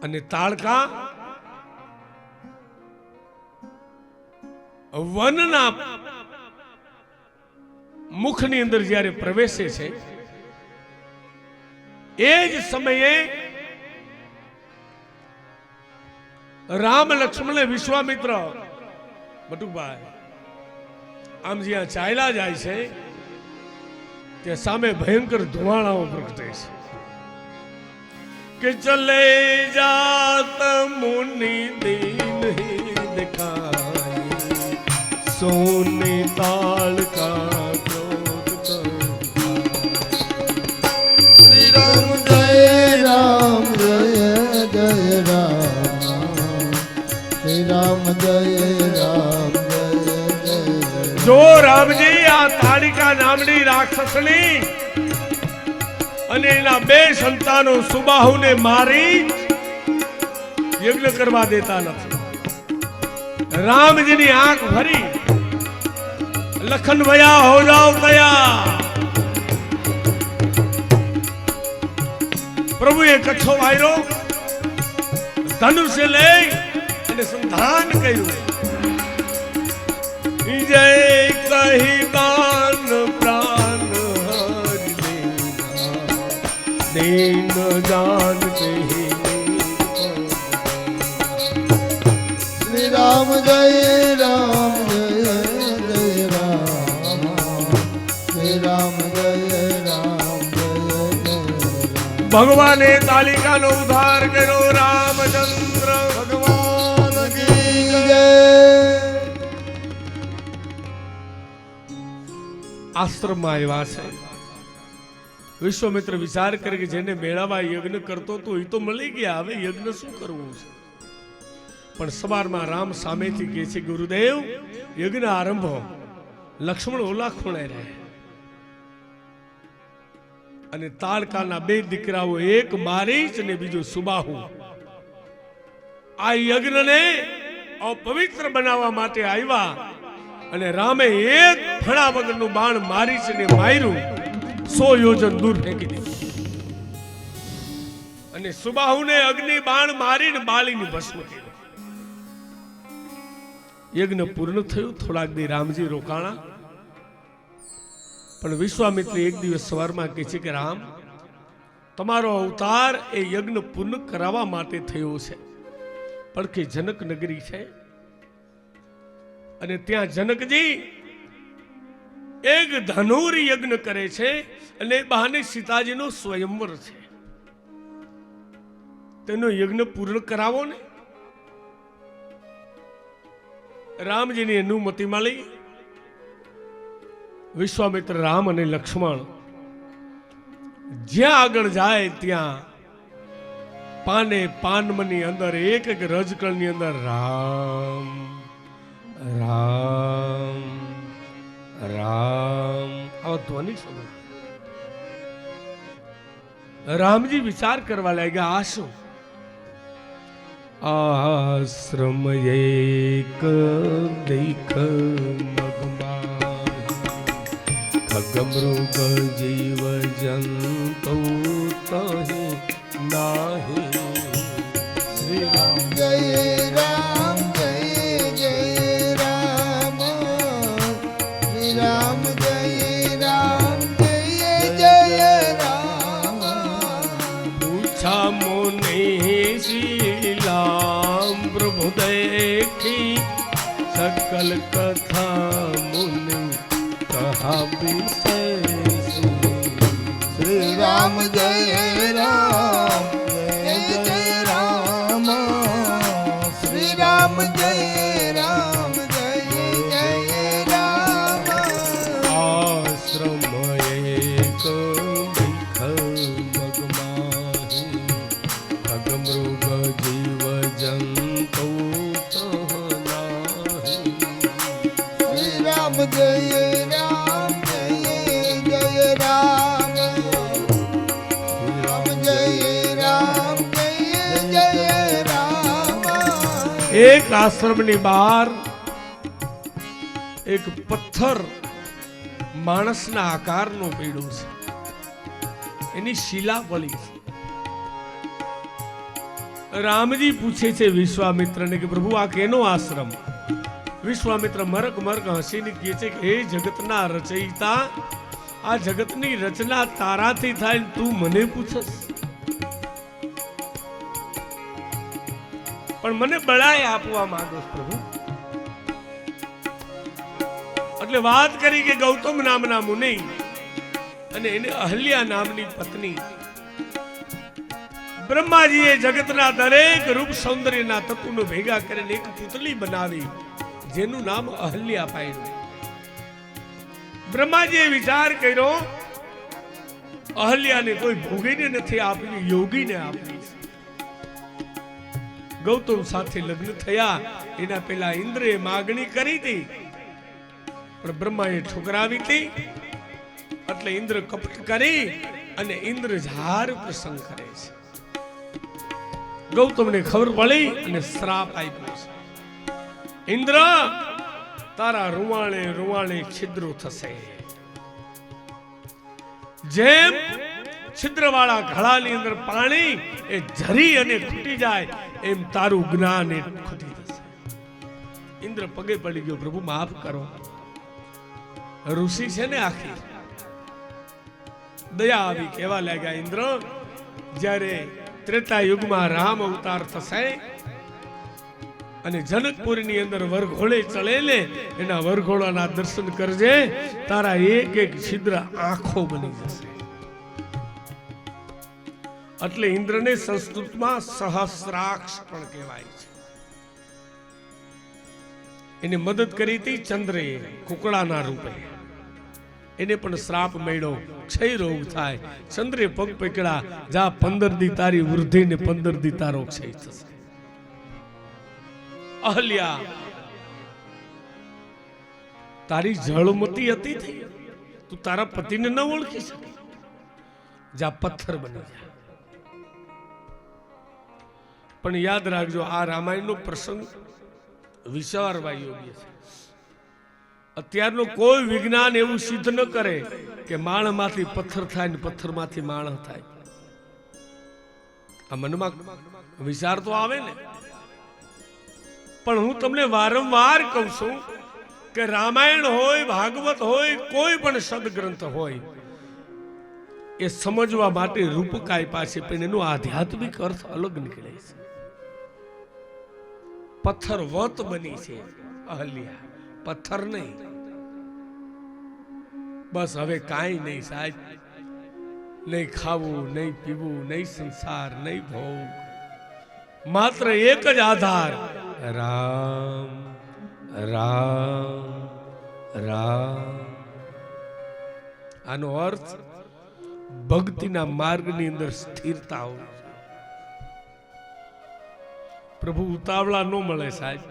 અને તાડકા વનના મુખની અંદર જ્યારે પ્રવેશે છે, એ જ સમયે રામ લક્ષ્મણ વિશ્વામિત્ર બટુકભાઈ આમ જ્યાં ચાલ્યા જાય છે ત્યાં સામે ભયંકર ધુમાડાઓ પ્રગટે છે કે ચલે જાત મુનિ દીન દિખાઈ સોને તાળ કા ક્રોધ શ્રી રામ જય રામ જય જય રામ શ્રી રામ જય રામ જય જય જો રામજી આ તાળિકા નામની રાક્ષસની અને એના બે સંતાનો સુબાહુને મારી યજ્ઞ કરવા દેતા નથી. રામજીની આંખ ભરી લખન ભયા હો જાઓ કયા. પ્રભુએ કચ્છો વાયરો ધનુષ્ય લઈ અને સંધાન કર્યું. જય કહી કાન પ્રાણ દીન જાન શ્રી રામ જય રામ જય જય રામ શ્રી રામ જય રામ જય જય રામ. ભગવાને તાલિકાનો ઉદ્ધાર કર્યો. રામચંદ્ર ભગવાન કી જય. આશ્રમમાં આવ્યા છે. વિશ્વામિત્ર વિચાર કરે કે જેને મેળામાં યજ્ઞ કરતો તો એ તો મળી ગયા, હવે યજ્ઞ શું કરવું છે. પણ સવારમાં રામ સામેથી કહે છે, ગુરુદેવ યજ્ઞ આરંભો. લક્ષ્મણ ઓલા ખૂણે રહે અને તાડકાના બે દીકરાઓ, એક મારીચ અને બીજો સુબાહુ, આ યજ્ઞને અપવિત્ર બનાવવા માટે આવ્યા. અને રામે એક ફણા વગરનું બાણ મારીચને માર્યું, 100 યોજન દૂર ફેંકી દીધું. અને સુબાહુને અગ્નિ બાણ મારીને બાળીને ભસ્મ કર્યો. યજ્ઞ પૂર્ણ થયું. થોડાક દી રામજી રોકાણા. પણ વિશ્વામિત્ર એક દિવસ સવારમાં કહે છે કે રામ, તમારો અવતાર એ યજ્ઞ પૂર્ણ કરાવવા માટે થયો છે. પણ કે જનક નગરી છે અને ત્યાં જનકજી એક ધનુરી યજ્ઞ કરે છે અને બહાને સીતાજીનો સ્વયંવર છે. તેનો યજ્ઞ પૂર્ણ કરાવો ને. રામજીની અનુમતિ મળી. વિશ્વામિત્ર રામ અને લક્ષ્મણ જ્યાં આગળ જાય ત્યાં પાને પાનમની અંદર એક એક રજકણની અંદર રામ રામ રામ આવા ધ્વનિ સાંભળે. રામજી વિચાર કરવા લાગ્યા, આ શું? આશ્રમ એક દેખ ખગમૃગ જીવ જંતુ તહી નાહી. શ્રી રામ જય રામ જય જય રામ શ્રી રામ જય રામ જય જય રામ. પૂછા મુનિ શીલામ પ્રભુ દેખી સકલ કથા મુનિ कहा विशेष। श्री राम जय राम जय जय राम। श्री राम जय राम जय जय राम। आश्रम एक विखल मगमाही, खग मृग जीव जंतु तह नाही। श्री राम जय राम जय जय राम। श्री राम जय राम जय जय राम। एक आश्रमની બહાર એક પથ્થર માણસના આકારનો પડ્યો છે, એની શિલા પડી છે। રામજી પૂછે છે વિશ્વામિત્રને કે પ્રભુ આ કેનો આશ્રમ? વિશ્વામિત્ર મરક મરક હસીને કહે છે કે હે જગતના રચયિતા, આ જગતની રચના તારાથી થાય ને તું મને પૂછસ? પણ મને બળાઈ આપવા માંગો પ્રભુ। એટલે વાત કરી કે ગૌતમ નામના મુનિ અને એને અહલ્યા નામની પત્ની, બ્રહ્માજીએ જગતના દરેક રૂપ સૌંદર્યના તત્વોને ભેગા કરીને એક પુતળી બનાવી, જેનું નામ અહલ્યા પાડ્યું। બ્રહ્માજીએ વિચાર કર્યો, અહલ્યાને કોઈ ભોગીને નથી આપી, યોગીને આપી। ગૌતમ સાથે લગ્ન થયા એના પહેલા ઇન્દ્રએ માગણી કરી હતી, પણ બ્રહ્માએ ઠુકરાવી હતી। એટલે ઇન્દ્ર કપટ કરી અને ઇન્દ્ર ઝાર પ્રસંગ કરે છે। ગૌતમને ખબર પડી અને શ્રાપ આપ્યો છે, ઇન્દ્ર તારા રૂવાણે રૂવાણે છિદ્રો થશે। જેમ છિદ્રવાળા ઘડાની અંદર પાણી એ ઝરી અને ખૂટી જાય, એમ તારું જ્ઞાન એ ખૂટી જશે। ઇન્દ્ર પગે પડી ગયો, પ્રભુ માફ કરો। ઋષિ છે ને આખી દયા આવી, કહેવા લાગ્યા, ઇન્દ્ર જ્યારે ત્રેતા યુગમાં રામ અવતાર થશે અને જનકપુરની અંદર વરઘોડે ચડેલે, એના વરઘોડાના દર્શન કરજે, તારા એક એક છિદ્ર આંખો બની જશે। એટલે ઇન્દ્રને સંસ્કૃતમાં સહસ્રાક્ષ પણ કહેવાય છે। એને મદદ કરી હતી ચંદ્રે કુકડાના રૂપે, એને પણ શ્રાપ મળ્યો, ક્ષય રોગ થાય। ચંદ્રે પગ પકડા, જા 15 દી તારી વૃદ્ધિ ને 15 દી તારો ક્ષય થશે। અહલ્યા તારી જળમતી હતી, તું તારા પતિને ન ઓળખી શકે, જા પથ્થર બની જા। પણ યાદ રાખજો, આ રામાયણનો પ્રસંગ વિચારવા યોગ્ય છે। અત્યારનો કોઈ વિજ્ઞાન એવું સિદ્ધ ન કરે કે માણસમાંથી પથ્થર થાય ને પથ્થરમાંથી માણસ થાય। આ મનમાં વિચાર તો આવે ને, પણ હું તમને વારંવાર કહું છું કે રામાયણ હોય, ભાગવત હોય, કોઈ પણ સદગ્રંથ હોય, એ સમજવા માટે રૂપકાય પાસે પણ એનો આધ્યાત્મિક અર્થ અલગ નીકળે છે। પથ્થર વત બની છે અહલ્યા, પથ્થર નહીં। બસ હવે કાંઈ નહીં સાહેબ, નહીં ખાવું, નહીં પીવું, નહીં સંસાર, નહીં ભોગ, માત્ર એક જ આધાર, રામ રામ રામ। આનો અર્થ ભક્તિના માર્ગની અંદર સ્થિરતા હોય। પ્રભુ ઉતાવળા ન મળે સાહેબ,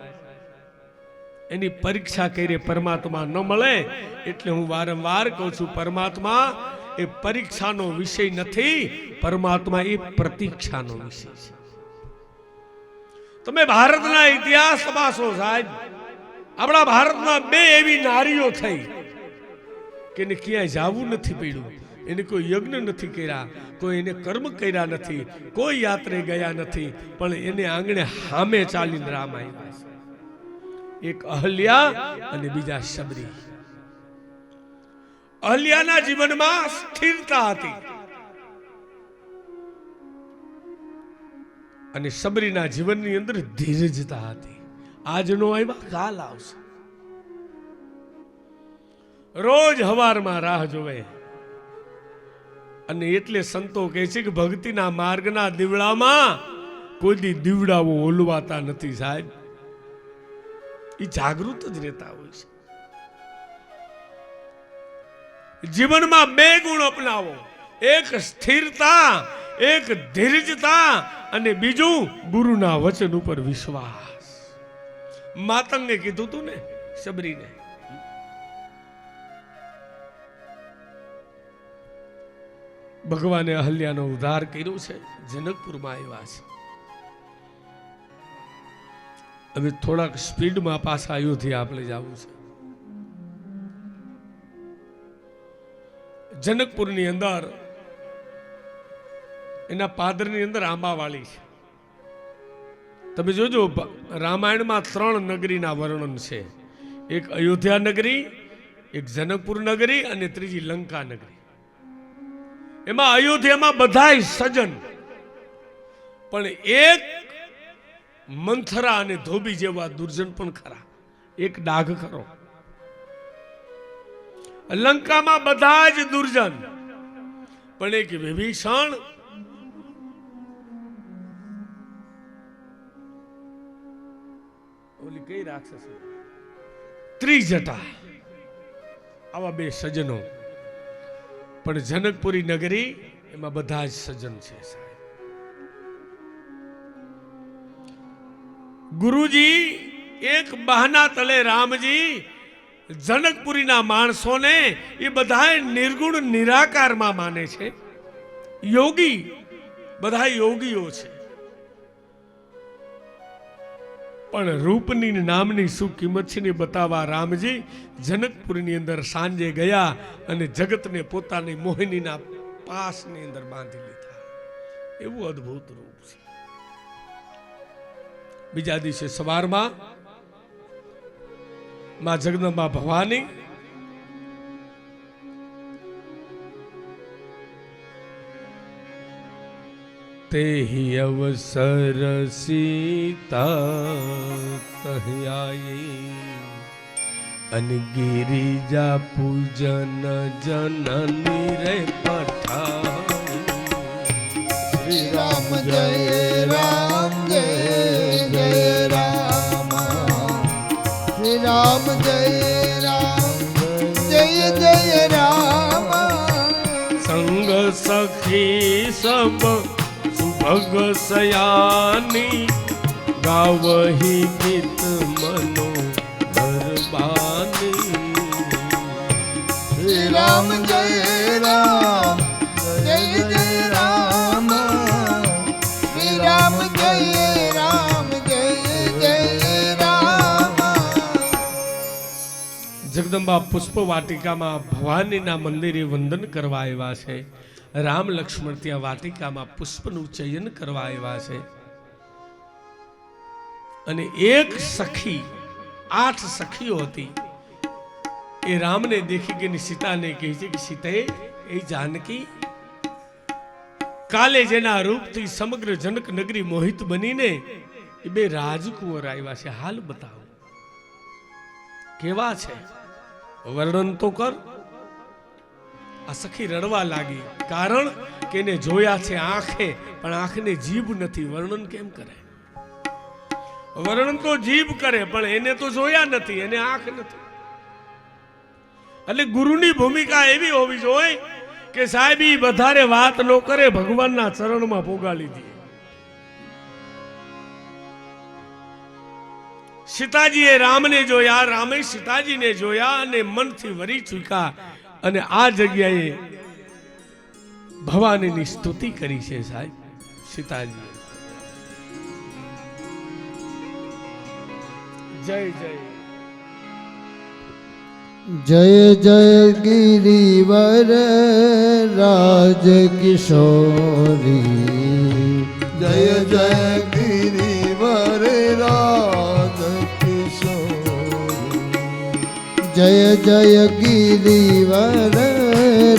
એની પરીક્ષા કરે પરમાત્મા ન મળે। એટલે હું વારંવાર કહું છું, પરમાત્મા એ પરીક્ષાનો વિષય નથી, પરમાત્મા એ પ્રતીક્ષાનો વિષય છે। તમે ભારતના ઇતિહાસ તપાસો સાહેબ, આપણા ભારતમાં 2 એવી નારીઓ થઈ કે એને ક્યાંય જવું નથી પડ્યું, એને કોઈ યજ્ઞ નથી કર્યા, કોઈ એને કર્મ કર્યા નથી, કોઈ યાત્રે ગયા નથી, પણ એને આંગણે હામે ચાલીને રામ આવ્યા છે। એક અહલ્યા અને બીજા શબરી। અહલ્યાના જીવનમાં સ્થિરતા હતી અને શબરીના જીવનની અંદર ધીરજતા હતી। આજનો આવ્યા કાલ આવશે। રોજ હવારમાં રાહ જોવે. અને એટલે સંતો કહે છે કે ભક્તિના માર્ગના દીવડામાં કોઈ દી દીવડાઓ ઓલવાતા નથી સાહેબ. એ જાગૃત જ રહેતા હોય છે. જીવનમાં બે ગુણ અપનાવો, એક સ્થિરતા, એક ધીરજતા, અને બીજું ગુરુના વચન ઉપર વિશ્વાસ. માતંગે કીધું તું ને શબરીને, ભગવાને અહલ્યાનો ઉદ્ધાર કર્યો છે, જનકપુરમાં આવ્યા છે. હવે થોડાક સ્પીડમાં પાછા અયોધ્યા આપણે જવું છે. જનકપુરની અંદર એના પાદરની અંદર આંબાવાળી છે. તમે જોજો રામાયણમાં 3 નગરીના વર્ણન છે. એક અયોધ્યા નગરી, એક જનકપુર નગરી અને ત્રીજી લંકા નગરી. એમાં અયોધ્યામાં બધાય સજન, પણ એક મંથરા અને ધોબી જેવા દુર્જન પણ ખરા. એક ડાઘ ખરો. લંકામાં બધા જ દુર્જન, પણ એક વિભીષણ ઓલી કઈ રાક્ષસ ત્રિજટા, આવા બે સજનો. પણ જનકપુરી નગરી એમાં બધા જ સજન છે સાહેબ. ગુરુજી એક બહાના તળે રામજી જનકપુરીના માણસોને એ બધા નિર્ગુણ નિરાકારમાં માને છે. યોગી, બધા યોગીઓ છે. પણ રૂપની નામની શું કિંમત છે ને બતાવવા રામજી જનકપુરની અંદર સાંજે ગયા અને જગતને પોતાની મોહિનીના પાસની અંદર બાંધી લીધા. એવું અદ્ભુત રૂપ છે. બીજા દિવસે સવારમાં માં જગદંબા ભવાની તેહી અવસર સીતા કહ્યાયે અને ગિરિજા પૂજન જનની રે પઠાઈ. શ્રી રામ જય રામ જય જય રામ, શ્રી રામ જય રામ જય જય રામ. સંગ સખી સબ સુભગ સયાની ગાવહી ગીત મનો ગરબાની. શ્રી રામ જય રામ જય જય રામ, શ્રી રામ જય રામ જય જય રામ. જગદંબા પુષ્પ વાટિકામાં ભવાનીના મંદિરે વંદન કરવા આવ્યા છે. રામ લક્ષ્મણ ત્યાં વાટિકામાં પુષ્પનું ચયન કરવા આવ્યા છે. અને એક સખી, 8 સખીઓ હતી, એ રામને દેખી ગઈ સીતાને કહે છે કે સીતે, એ જાનકી, કાલે જેના રૂપથી સમગ્ર જનક નગરી મોહિત બનીને એ 2 રાજકુંવર આવ્યા છે, હાલ બતાવો કેવા છે, વર્ણન તો કર. આ સખી રડવા લાગી, કારણ કે એને જોયા છે આંખે, પણ આંખને જીભ નથી. વર્ણન કેમ કરે? વર્ણન તો જીભ કરે, પણ એને તો જોયા નથી, એને આંખ નથી. એટલે ગુરુની ભૂમિકા એવી હોવી જોઈએ કે સાહેબ ઈ વધારે વાત ન કરે, ભગવાનના ચરણમાં પોગાડી દે. સીતાજીએ રામને જોયા, રામે સીતાજીને જોયા અને મનથી વરી ચૂક્યા. અને આ જગ્યાએ ભવાનીની સ્તુતિ કરી છે સાહેબ સીતાજી. જય જય જય જય ગિરિવર રાજ કિશોરી, જય જય ગિરિવર રાજ કિશોરી, જય જય ગિરિવર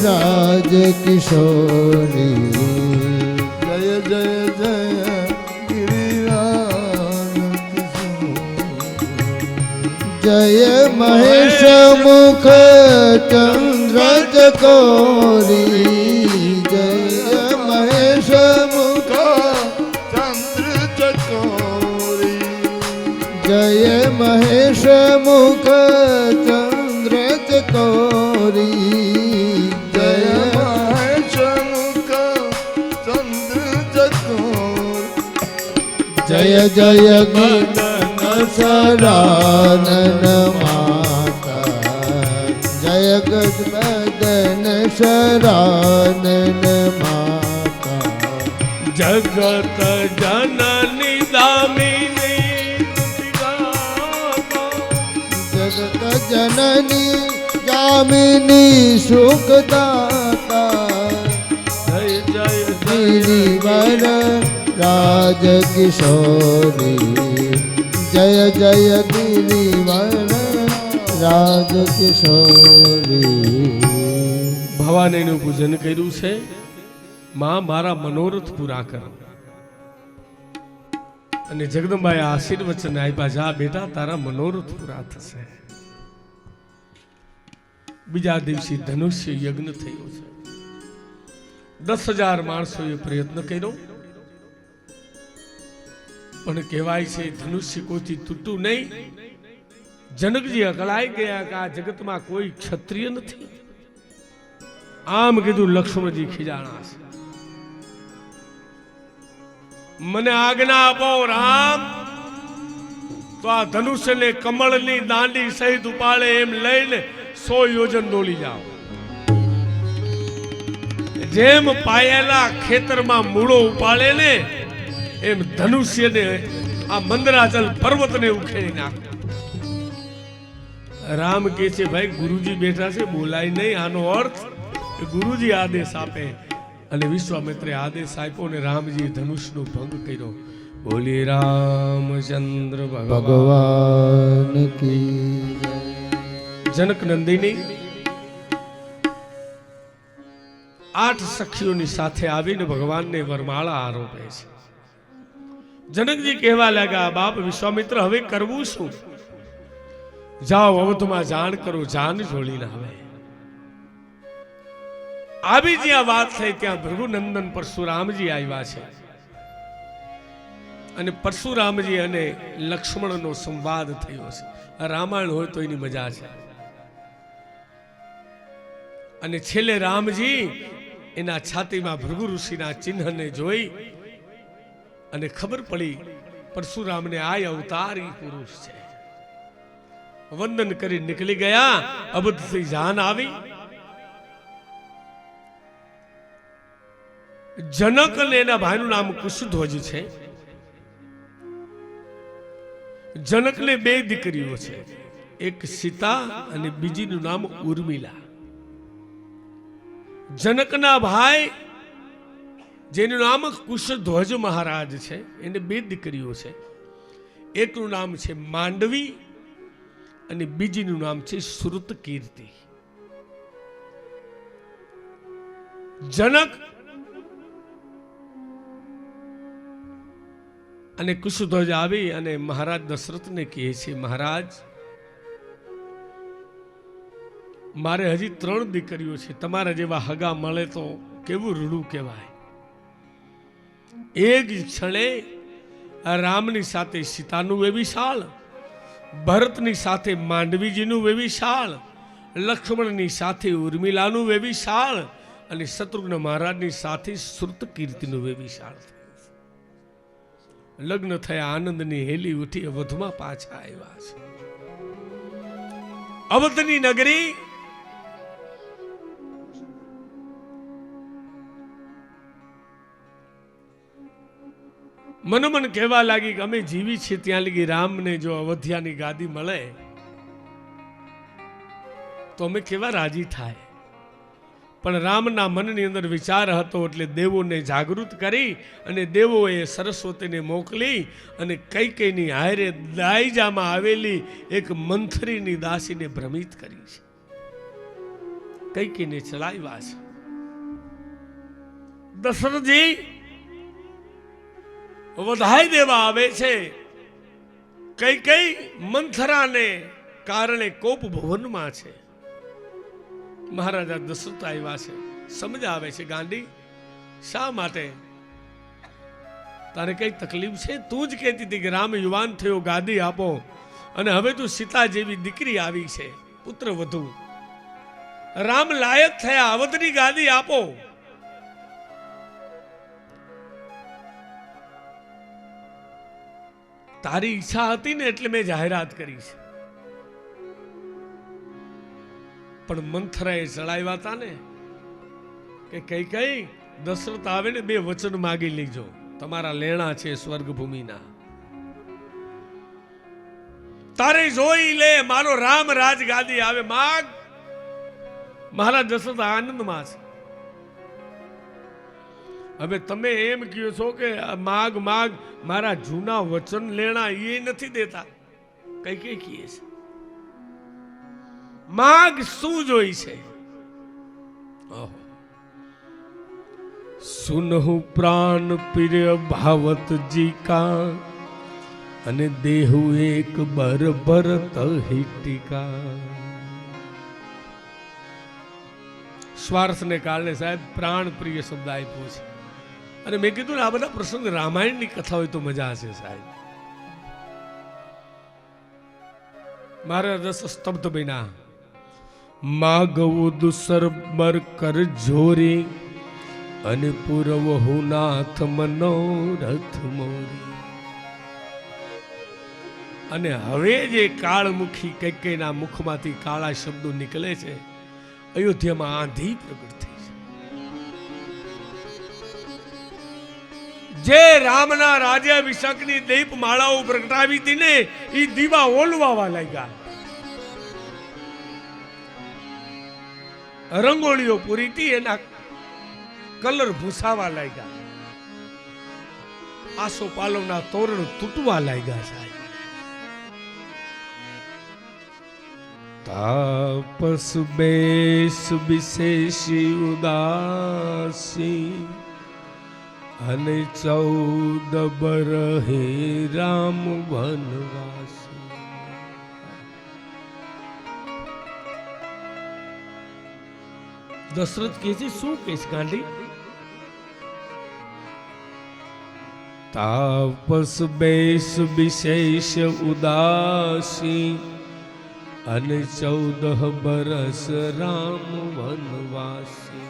રાજ કિશોરી, જય જય જય ગિરિરાજ કિશોરી, જય મહેશ મુખ ચંદ્ર ચકોરી જય મહેશ મુખ ચંદ્ર ચકોરી જય મહેશ મુખ ચંદ્ર ચકોરી જય મહેશ મુખ ચંદ્ર ચકોર જય જય ગીતન સરાનન માતા જય ગજબદન શરાનન માતા જગત જનની દામિની જગત જનની જામિની સુખદાતા જય જય ગિરિવર રાજ કિશોરી જય જય ગિરિવર રાજ કિશોરી ભવાનીનું પૂજન કર્યું છે. માં મારા મનોરથ પૂરા કરો. અને જગદંબાએ આશીર્વચન આપ્યા, જા બેટા તારા મનોરથ પૂરા થશે. બીજા દિવસે ધનુષ્ય યજ્ઞ થયો છે. 10,000 માણસોએ પ્રયત્ન કર્યો, પણ કહેવાય છે ધનુષ્ય કોઈથી તૂટ્યું નહીં. જનકજી અકળાઈ ગયા કે આ જગતમાં કોઈ ક્ષત્રિય નથી. આમ કીધું લક્ષ્મણજી ખીજાણા છે. મને આજ્ઞા આપો રામ, તો આ ધનુષ્યને કમળની દાંડી સહિત ઉપાડે એમ લઈને 100 યોજન દોડી જાઓ. જેમ પાયેલા ખેતરમાં મૂળો ઉપાડે ને એમ ધનુષ્યને આ મંદરાચલ પર્વતને ઉખેડી નાખો. રામ કહે છે ભાઈ ગુરુજી બેઠા છે, બોલાય નહીં. આનો અર્થ ગુરુજી આદેશ આપે. અને વિશ્વામિત્રે આદેશ આપ્યો અને રામજી ધનુષનો ભંગ કર્યો. બોલી રામચંદ્ર ભગવાન કી જનક નંદિની 8 સખીઓની સાથે આવીને ભગવાનને વરમાળા આરોપે છે. જનકજી કહેવા લાગ્યા, બાપ વિશ્વામિત્ર હવે કરવું શું? જાઓ અવધમાં જાણ કરો, જાન જોડીને હવે. આવી જ્યાં વાત થઈ ત્યાં ભૃગુનંદન પરશુરામજી આવ્યા છે. અને પરશુરામજી અને લક્ષ્મણનો સંવાદ થયો છે. રામાયણ હોય તો એની મજા છે. અને છેલ્લે રામજી એના છાતીમાં ભૃગુ ઋષિના ચિહ્નને જોઈ અને ખબર પડી પરશુરામને આ અવતારી પુરુષ છે. વંદન કરી નીકળી ગયા. અબધથી જાન આવી. જનક અને એના ભાઈનું નામ કુશધ્વજ છે. જનકને 2 દીકરીઓ છે, એક સીતા અને બીજીનું નામ ઉર્મિલા. જનકના ભાઈ જેનું નામ કુશધ્વજ મહારાજ છે, એને 2 દીકરીઓ છે. એકનું નામ છે માંડવી અને બીજીનું નામ છે શ્રુત કીર્તિ. જનક અને કુશધ્વજ આવી અને મહારાજ દશરથને કહે છે, મહારાજ મારે હજી 3 દીકરીઓ છે, તમારા જેવા હગા મળે તો કેવું રૂડું કહેવાય. એક ક્ષણે રામની સાથે સીતાનું વેવિશાળ, ભરતની સાથે માંડવીજીનું વેવિશાળ, લક્ષ્મણની સાથે ઉર્મિલાનું વેવિશાળ અને શત્રુઘ્ન મહારાજની સાથે શ્રુત કીર્તિનું વેવિશાળ. લગ્ન થયા, આનંદની હેલી ઉઠી, અવધમાં પાછા આવ્યા છે. અવધની નગરી મનોમન કહેવા લાગી કે અમે જીવી છીએ ત્યાં લગી રામને જો અવધ્યાની ગાદી મળે તો અમે કેવા રાજી થાય. પણ રામના મનની અંદર વિચાર હતો એટલે દેવોને જાગૃત કરી અને દેવોએ સરસ્વતીને મોકલી અને કૈકેયની હારે દાયજામાં આવેલી એક મંથરીની દાસીને ભ્રમિત કરી છે. કૈકેયને ચલાવ્યા છે. દશરથજી વધાઈ દેવા આવે છે. કૈકેયી મંથરાને કારણે કોપ ભવનમાં છે. મહારાજા દશરથ આવ્યા છે, સમજાવે છે, ગાંડી શા માટે તારે કઈ તકલીફ છે? તું જ કહેતી હતી કે રામ યુવાન થયો, ગાદી આપો, અને હવે તું સીતા જેવી દીકરી આવી છે, પુત્ર વધુ, રામ લાયક થયા, અવધની ગાદી આપો. તારી ઈચ્છા હતી ને એટલે મેં જાહેરાત કરી છે. પણ મંથરાએ ચડાવ્યા હતા ને કે કઈ કઈ દશરથ આવે ને 2 વચન માગી લીજો, તમારા લેણા છે સ્વર્ગભૂમિના, તારે જોઈ લે, મારો રામ રાજ ગાદી આવે, માગ. મહારાજ દશરથ આનંદમાં છે. હવે તમે એમ કહો છો કે માગ માગ, મારા જૂના વચન લેણા એ નથી દેતા, કઈ કઈ કીએ છે, માગ શું જોઈ છે? સુનહુ પ્રાણ પ્રિય ભાવતજી કા, અને દેહુ એક બર ભરત હિટિકા. સ્વાર્થને કારણે સાહેબ પ્રાણ પ્રિય શબ્દ આપ્યો છે. અને મેં કીધું ને આ બધા પ્રસંગ રામાયણની કથા હોય તો મજા હશે સાહેબ. મારા રસ સ્તબ્ધ બન્યા. માગવું દુસર બર કર જોરી, અને પૂરવહુ નાથ મનોરથ મોરી. અને હવે જે કાળમુખી કૈકેયીના મુખમાંથી કાળા શબ્દો નીકળે છે, અયોધ્યામાં આંધી પ્રગટ થઈ છે. જે રામના રાજ્યાભિષેકની દીપ માળાઓ પ્રગટાવી હતી ને, એ દીવા ઓલવાવા લાગ્યા, રંગોળીઓ પૂરી હતી, એના કલર ભૂસાવા લાગ્યા, આસો પાલવના તોરણ તૂટવા લાગ્યા સાહેબ. તાપસ બેસ વિશેષી ઉદાસી, અને 14 બરહે રામ વનવાસી. દશરથ કહે છે, શું કહીશ ગાંડી? તાપસ બેસ વિશેષ ઉદાસી, અને 14 બરસ રામ વનવાસી.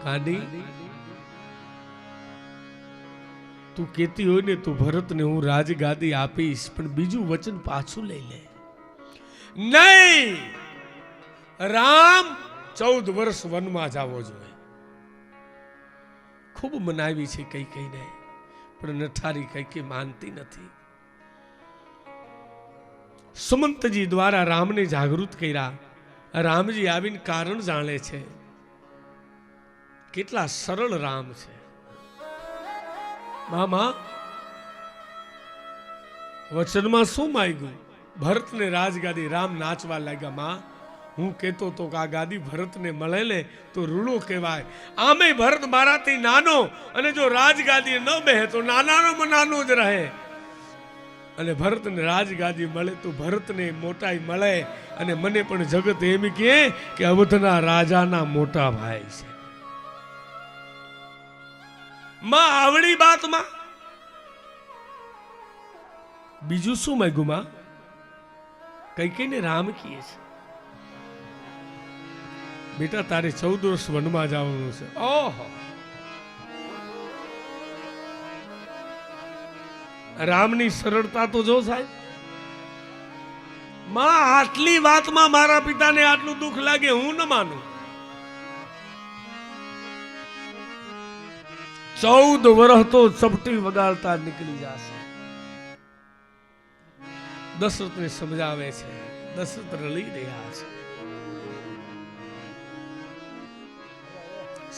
ગાંડી તું કેતી હોય ને, તું ભરતને હું રાજગાદી આપીશ, પણ બીજું વચન પાછું લઈ લે. નહીં, રામ 14 વર્ષ વનમાં જવો જોઈએ. ખૂબ મનાવી છે કઈ કઈને, પણ નઠારી કઈ માનતી નથી. સુમંતજી દ્વારા રામને જાગૃત કર્યા. રામજી આવીને કારણ જાણે છે. કેટલા સરળ રામ છે. મામા વચનમાં શું માંગ્યું? ભરતને રાજગાદી. રામ નાચવા લાગ્યા. માં હું કહેતો તો કે આ ગાદી ભરતને મળે ને તો રૂડો કહેવાય. આમે ભરત મારાથી નાનો, અને જો રાજગાદી ન બેહે તો નાનાનો નાનો જ રહે. અને ભરતને રાજગાદી મળે તો ભરતને મોટાઈ મળે. અને મને પણ જગત એમ કહે કે અવધના રાજાના મોટા ભાઈ છે. માં આવડી બાતમાં બીજું શું માંગ્યું? માં કઈ કઈને રામ કીએ છે, બેટા તારે 14 વર્ષ વનમાં જવાનું છે. ઓહો, રામની સરળતા તો જો સાહેબ. માં આટલી વાતમાં મારા પિતાને આટલું દુઃખ લાગે, હું ન માનું. 14 વર્ષ તો ચપટી વગાડતા નીકળી જશે. દશરથને સમજાવે છે. દશરથ રળી રહ્યા છે.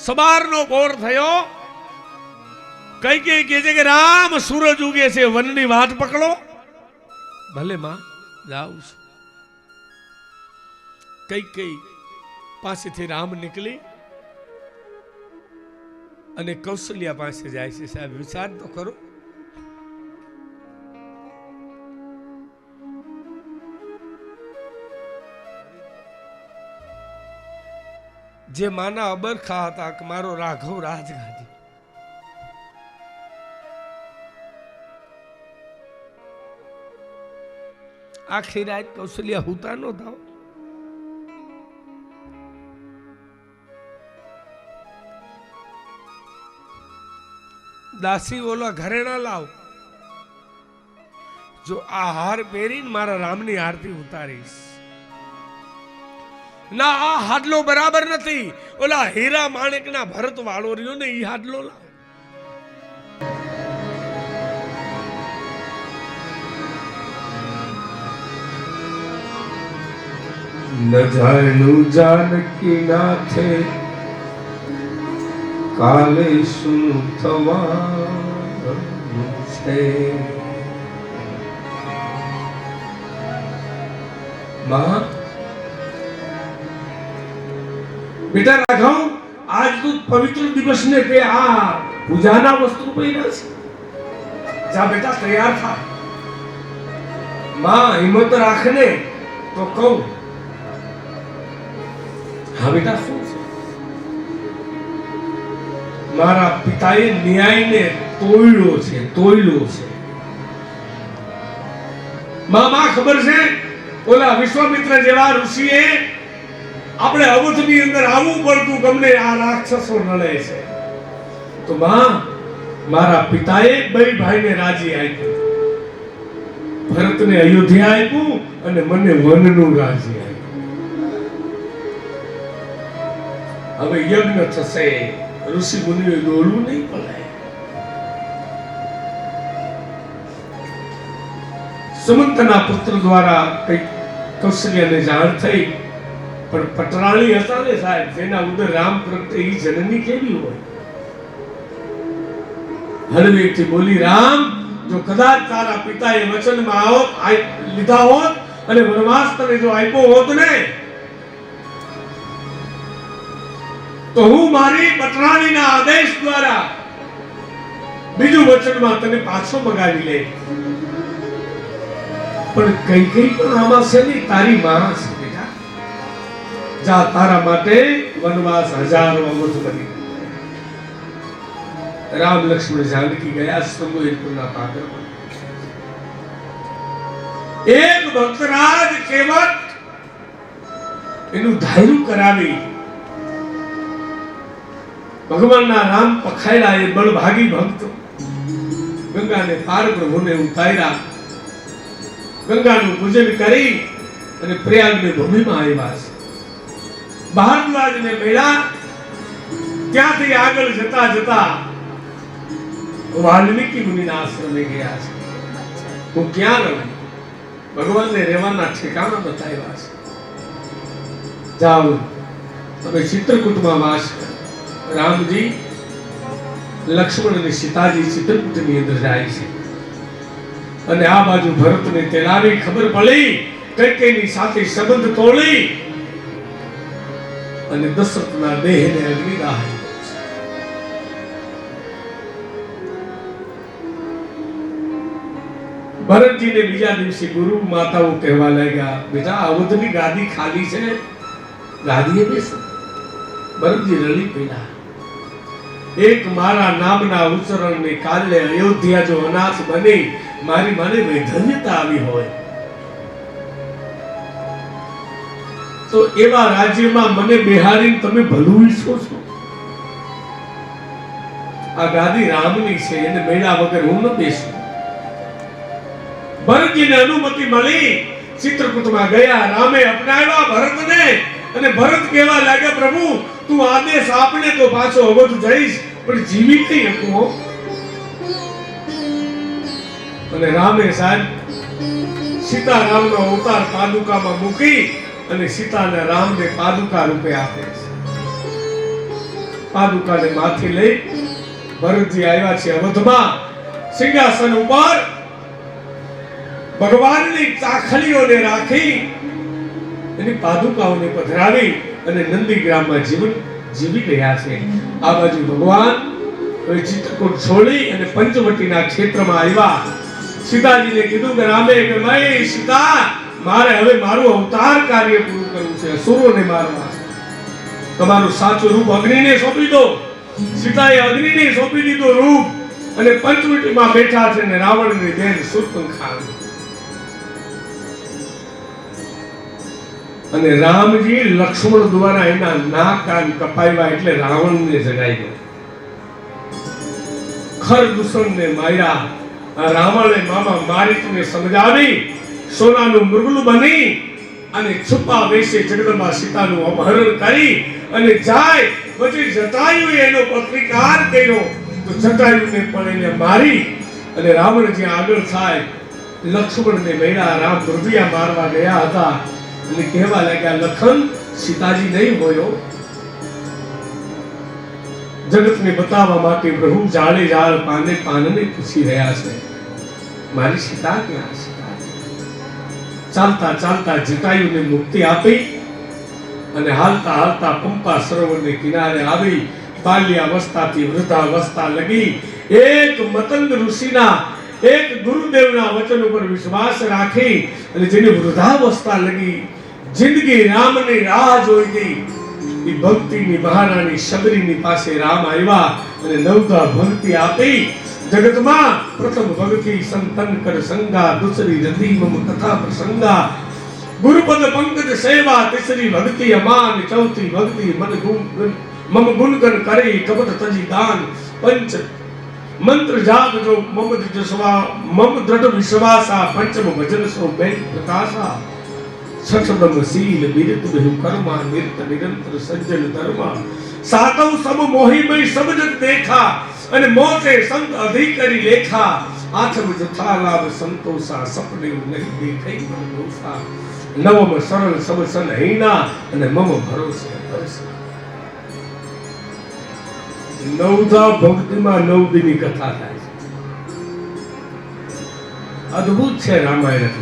સવારનો પોર થયો. કઈ કઈ કહે છે કે રામ સૂરજ ઉગે છે, વનની વાટ પકડો. ભલે માં જાઉં છું. કઈ કઈ પાસેથી રામ નીકળી અને કૌશલ્યા પાસે જાય છે. સાહેબ વિચાર તો કરો. જે માના અબરખા હતા કે મારો રાઘવ રાજગાદી, આખી રાત કૌશલ્યા હુતા નો થાવ. દાસી ઓલા ઘરેણા લાવ, જો આ હાર પહેરીને મારા રામની આરતી ઉતારીશ. ના, આ હાડલો બરાબર નથી. ઓલા હીરા માણેકના ભરત વાળો રહ્યો ને, ઈ હાડલો લાવ. ન જાણું જાનકી નાથે કાલે શું થવાનું છે. માં, બેટા રાઘવ, આજ તું પવિત્ર દિવસ ને કે આ પૂજાના વસ્તુ પહેર્યા છે. જા બેટા, તૈયાર થા. માં, હિંમત રાખને તો કહું. હા બેટા, શું છે? મારા પિતાએ ન્યાયને તોડ્યો છે, તોડ્યો છે. માં, ખબર છે, ઓલા વિશ્વામિત્ર જેવા ઋષિએ આપણે અવધની અંદર આવવું પડતું, ગમને આ રાક્ષસો નડે છે. તો માં, મારા પિતાએ બે ભાઈને રાજી આપ્યું. ભરતને અયોધ્યા આપ્યું અને મને વનનું રાજી આપ્યું. હવે યજ્ઞ થશે, ઋષિ મુનિઓ દોડવું નહીં પડે. સુમંતના પુત્ર દ્વારા કઈ કૌશલ્યાને જાણ થઈ, પણ પટરાણી હતા ને સાહેબ, જેના ઉદર રામ પ્રગટે ઈ જનની કેવી હોય. હળવેકથી બોલી, રામ, જો કદાચ તારા પિતાએ વચનમાં લીધા હોત અને વનવાસ તને જો આપ્યો હોત ને, તો હું મારી પટરાણીના આદેશ દ્વારા બીજું વચનમાં તને પાછો મગાવી લે. પણ કઈ પણ આમાં છે ને, તારી માં છે બેટા. જા, તારા માટે વનવાસ હજારો અવધ બની. રામ લક્ષ્મણ જાનકી ગયા સંગોઈપુરના પાદરમાં. એક ભક્તરાજ કેવટ એનું ધાર્યું કરાવી ભગવાનના રામ પખાયેલા એ બળભાગી ભક્ત ગંગાને પાર પ્રભુને ઉતાર્યા. ગંગાનું પૂજન કરી અને પ્રયાગની ભૂમિમાં આવ્યા છે. ભારદ્વાજને મળ્યા. ત્યાંથી આગળ જતા જતા વાલ્મીકી મુનિના આશ્રમે ગયા છે. હું ક્યાં રહું? ભગવાનને રહેવાના ઠેકાણા બતાવ્યા છે. જાઓ, તમે ચિત્રકૂટમાં વાસ કરો. રામજી, લક્ષ્મણ અને સીતાજી ચિત્રકૂટની અંદર જાય છે. અને આ બાજુ ભરતને તેલાવી ખબર પડી, કૈકેયીની સાથે સંબંધ તોડી અને દશરથના દેહને અગ્નિદાહ. ભરતજીને બીજા દિવસે ગુરુ માતાઓ કહેવા લાગ્યા, બેટા, અવધની ગાદી ખાલી છે, ગાદીએ બેસો. ભરતજી રડી પડ્યા. એક મારા નામના ઉચ્ચારણને કારણે અયોધ્યા જો અનાથ બની મારી મને વૈધન્યતા આવી હોય, તો એવા રાજ્યમાં મને બિહારીને તમે ભલું ઈચ્છો છો? આ ગાદી રામની છે, એને મેળા વગર હું ન બેસું. ભરતજીને અનુમતિ મળી. ચિત્રકૂટમાં ગયા. રામે અપનાવ્યા ભરતને અને ભરત કહેવા લાગ્યા, પ્રભુ, તું આદેશ આપને તો પાછો અવધ જઈશ, પણ જીવી નહીં શકું. અને રામે સાહેબ સીતારામનો અવતાર પાદુકામાં મૂકી અને સીતાને રામને પાદુકા રૂપે આપે છે. પાદુકાને માથે લઈ ભરતજી આવ્યા છે અવધમાં. સિંહાસન ઉપર ભગવાનની ચાખલીઓને રાખી એની પાદુકાઓને પધરાવી અને નંદીગ્રામમાં જીવન જીવી રહ્યા છે. આ બાજુ ભગવાન ચિત્રકૂટ છોડી અને પંચવટીના ક્ષેત્રમાં આવ્યા. સીતાજીને કીધું કે રામે કે ભાઈ સીતા, મારે હવે મારું અવતાર કાર્ય પૂરું કરવું છે, અસુરોને મારવા. તમારું સાચું રૂપ અગ્નિને સોંપી દો. સીતાએ અગ્નિને સોંપી દીધું રૂપ અને પંચવટીમાં બેઠા છે ને રાવણની બેન શૂર્પણખા. અને રામજી લક્ષ્મણ દ્વારા એના નાક કાન કપાવ્યા એટલે રાવણને જગાઈ ગયો. ખર દુષણને માર્યા. રાવણે મામા મારીને સમજાવી સોનાનું મૃગલું બની અને છુપા વેશે જગદંબા સીતાનું અપહરણ કરી અને જાય પછી જટાયુએ એનો પ્રતિકાર કર્યો તો જટાયુને પણ એને મારી અને રાવણ જે આગળ થાય લક્ષ્મણને મળ્યા. રામ મૃગિયા મારવા ગયા હતા અને કહેવા લાગ્યા લખન સીતાજી નહીં હોયો. જગતને બતાવવા માટે પ્રભુ જાળે જાળ પાને પાનને પૂછી રહ્યા છે મારી સીતા ક્યાં છે. ચાલતા ચાલતા જટાયુને મુક્તિ આપી અને હાલતા હાલતા પંપા સરોવરને કિનારે આવી બાલ્યાવસ્થાથી વૃદ્ધાવસ્થા લગી એક મતંગ ઋષિના એક ગુરુદેવના વચન ઉપર વિશ્વાસ રાખી અને જેની વૃદ્ધાવસ્થા લગી જિંદગી રામની રાહ જોઈ ગઈ એ ભક્તિની મહારાણી શબરીની પાસે રામ આવ્યા અને નવધા ભક્તિ આપી. જગતમાં પ્રથમ ભક્તિ સંતન કર સંગા દૂસરી રતિ મમ કથા પ્રસંગા ગુરુપદ પંકજ સેવા તીસરી ભક્તિ અમાન ચૌથી ભક્તિ મન ગુણ મમ ગુણગન કરે કપટ તજી દાન પંચ મંત્ર જાપ જો મમ જસવા મમ દ્રઢ વિશ્વાસા પંચમ ભજન સો બે પ્રકાશા છઠમ શીલ બિરત બહુ કર્મા નિરત નિરંતર સજ્જન ધર્મા સાતવ સબ મોહિમય સબ જગ દેખા અને મોતે સંત અધિકારી લેખા આઠમ જથા લાભ સંતોષા સપને નહીં દેખાઈ મન દોષા નવમ સરળ સબ સન હીના અને મમ ભરોસે ભરોસે. નવધા ભક્તિમાં નવ દિની કથા થાય છે. અદ્ભુત છે રામાયણ.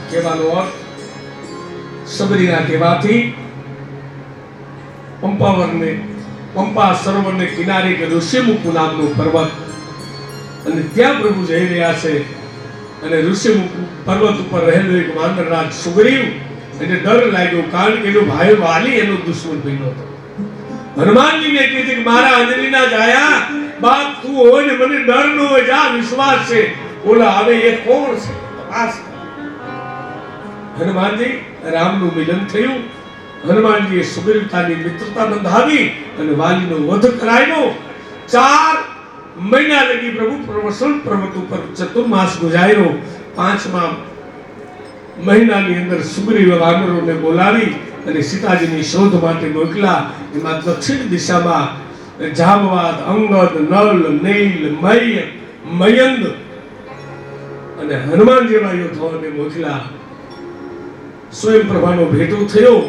કહેવાનો અર્થ સબરીના કહેવાથી પંપા સરોવરને કિનારે એક ઋષિમુખ નામનું પર્વત અને ત્યાં પ્રભુ જઈ રહ્યા છે અને ઋષિમુખ પર્વત ઉપર રહેલો એક વાનરરાજ સુગ્રીવ એને ડર લાગ્યો કારણ કે એનો ભાઈ વાલી એનો દુશ્મન બન્યો હતો. હનુમાનજીને કહે છે કે મારા અંજલીના જાયા બાપ તું હોય ને મને ડર ન હોય જા વિશ્વાસ છે. ઓલા હવે એ કોણ છે તપાસ. હનુમાનજી રામનું મિલન થયું. હનુમાનજીએ સુગ્રીવતાની મિત્રતા બંધાવી અને વાલીનો વધ કરાવ્યો. 4 મહિના લગી પ્રભુ પ્રવસન પર્વત ઉપર ચતુર્માસ ગુજાર્યો. 5મા મહિનાની અંદર સુગ્રીવ વાનરોને બોલાવી અને સીતાજીની શોધ માટે મોકલા. એમાં દક્ષિણ દિશામાં જામવાદ, અંગદ, નલ, નીલ, મયંદ અને હનુમાન જેવા યોદ્ધાઓને મોકલા. સ્વયં પ્રભાનો ભેટો થયો.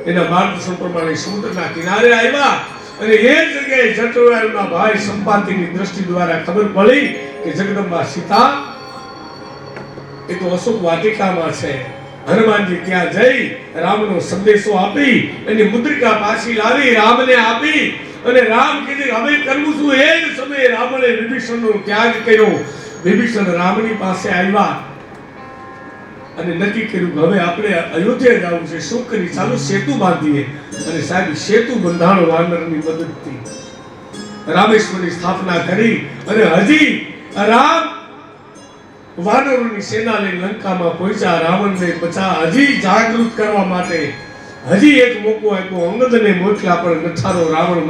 એના માર્ગદર્શન પ્રમાણે સમુદ્રના કિનારે આવ્યા અને એ જગ્યાએ જટોરાયના ભાઈ સંપાતિની દ્રષ્ટિ દ્વારા ખબર પડી કે જગદંબા સીતા એ તો અશોક વાટિકામાં છે. હનુમાનજી ત્યાં જઈ રામનો સંદેશો આપી એની મુદ્રિકા પાછી લાવી રામને આપી અને રામ કીધું હવે કરવું શું. એ જ સમયે રાવણે વિભીષણનો ત્યાગ કર્યો. વિભીષણ રામની પાસે આવ્યા અને નક્કી કર્યું કે હવે આપણે અયોધ્યા જવું છે. શું કરી ચાલો સેતુ બાંધીએ. અને સાહેબ સેતુ બંધાણો વાનરની મદદથી. રામેશ્વરની સ્થાપના કરી અને હજી રામ વાનરોની સેના લઈને લંકામાં પહોંચ્યા. રાવણને હજી જાગૃત કરવા માટે હજી એક મોકો આપ્યો. અંગદને મોકલા પણ નઠારો રાવણ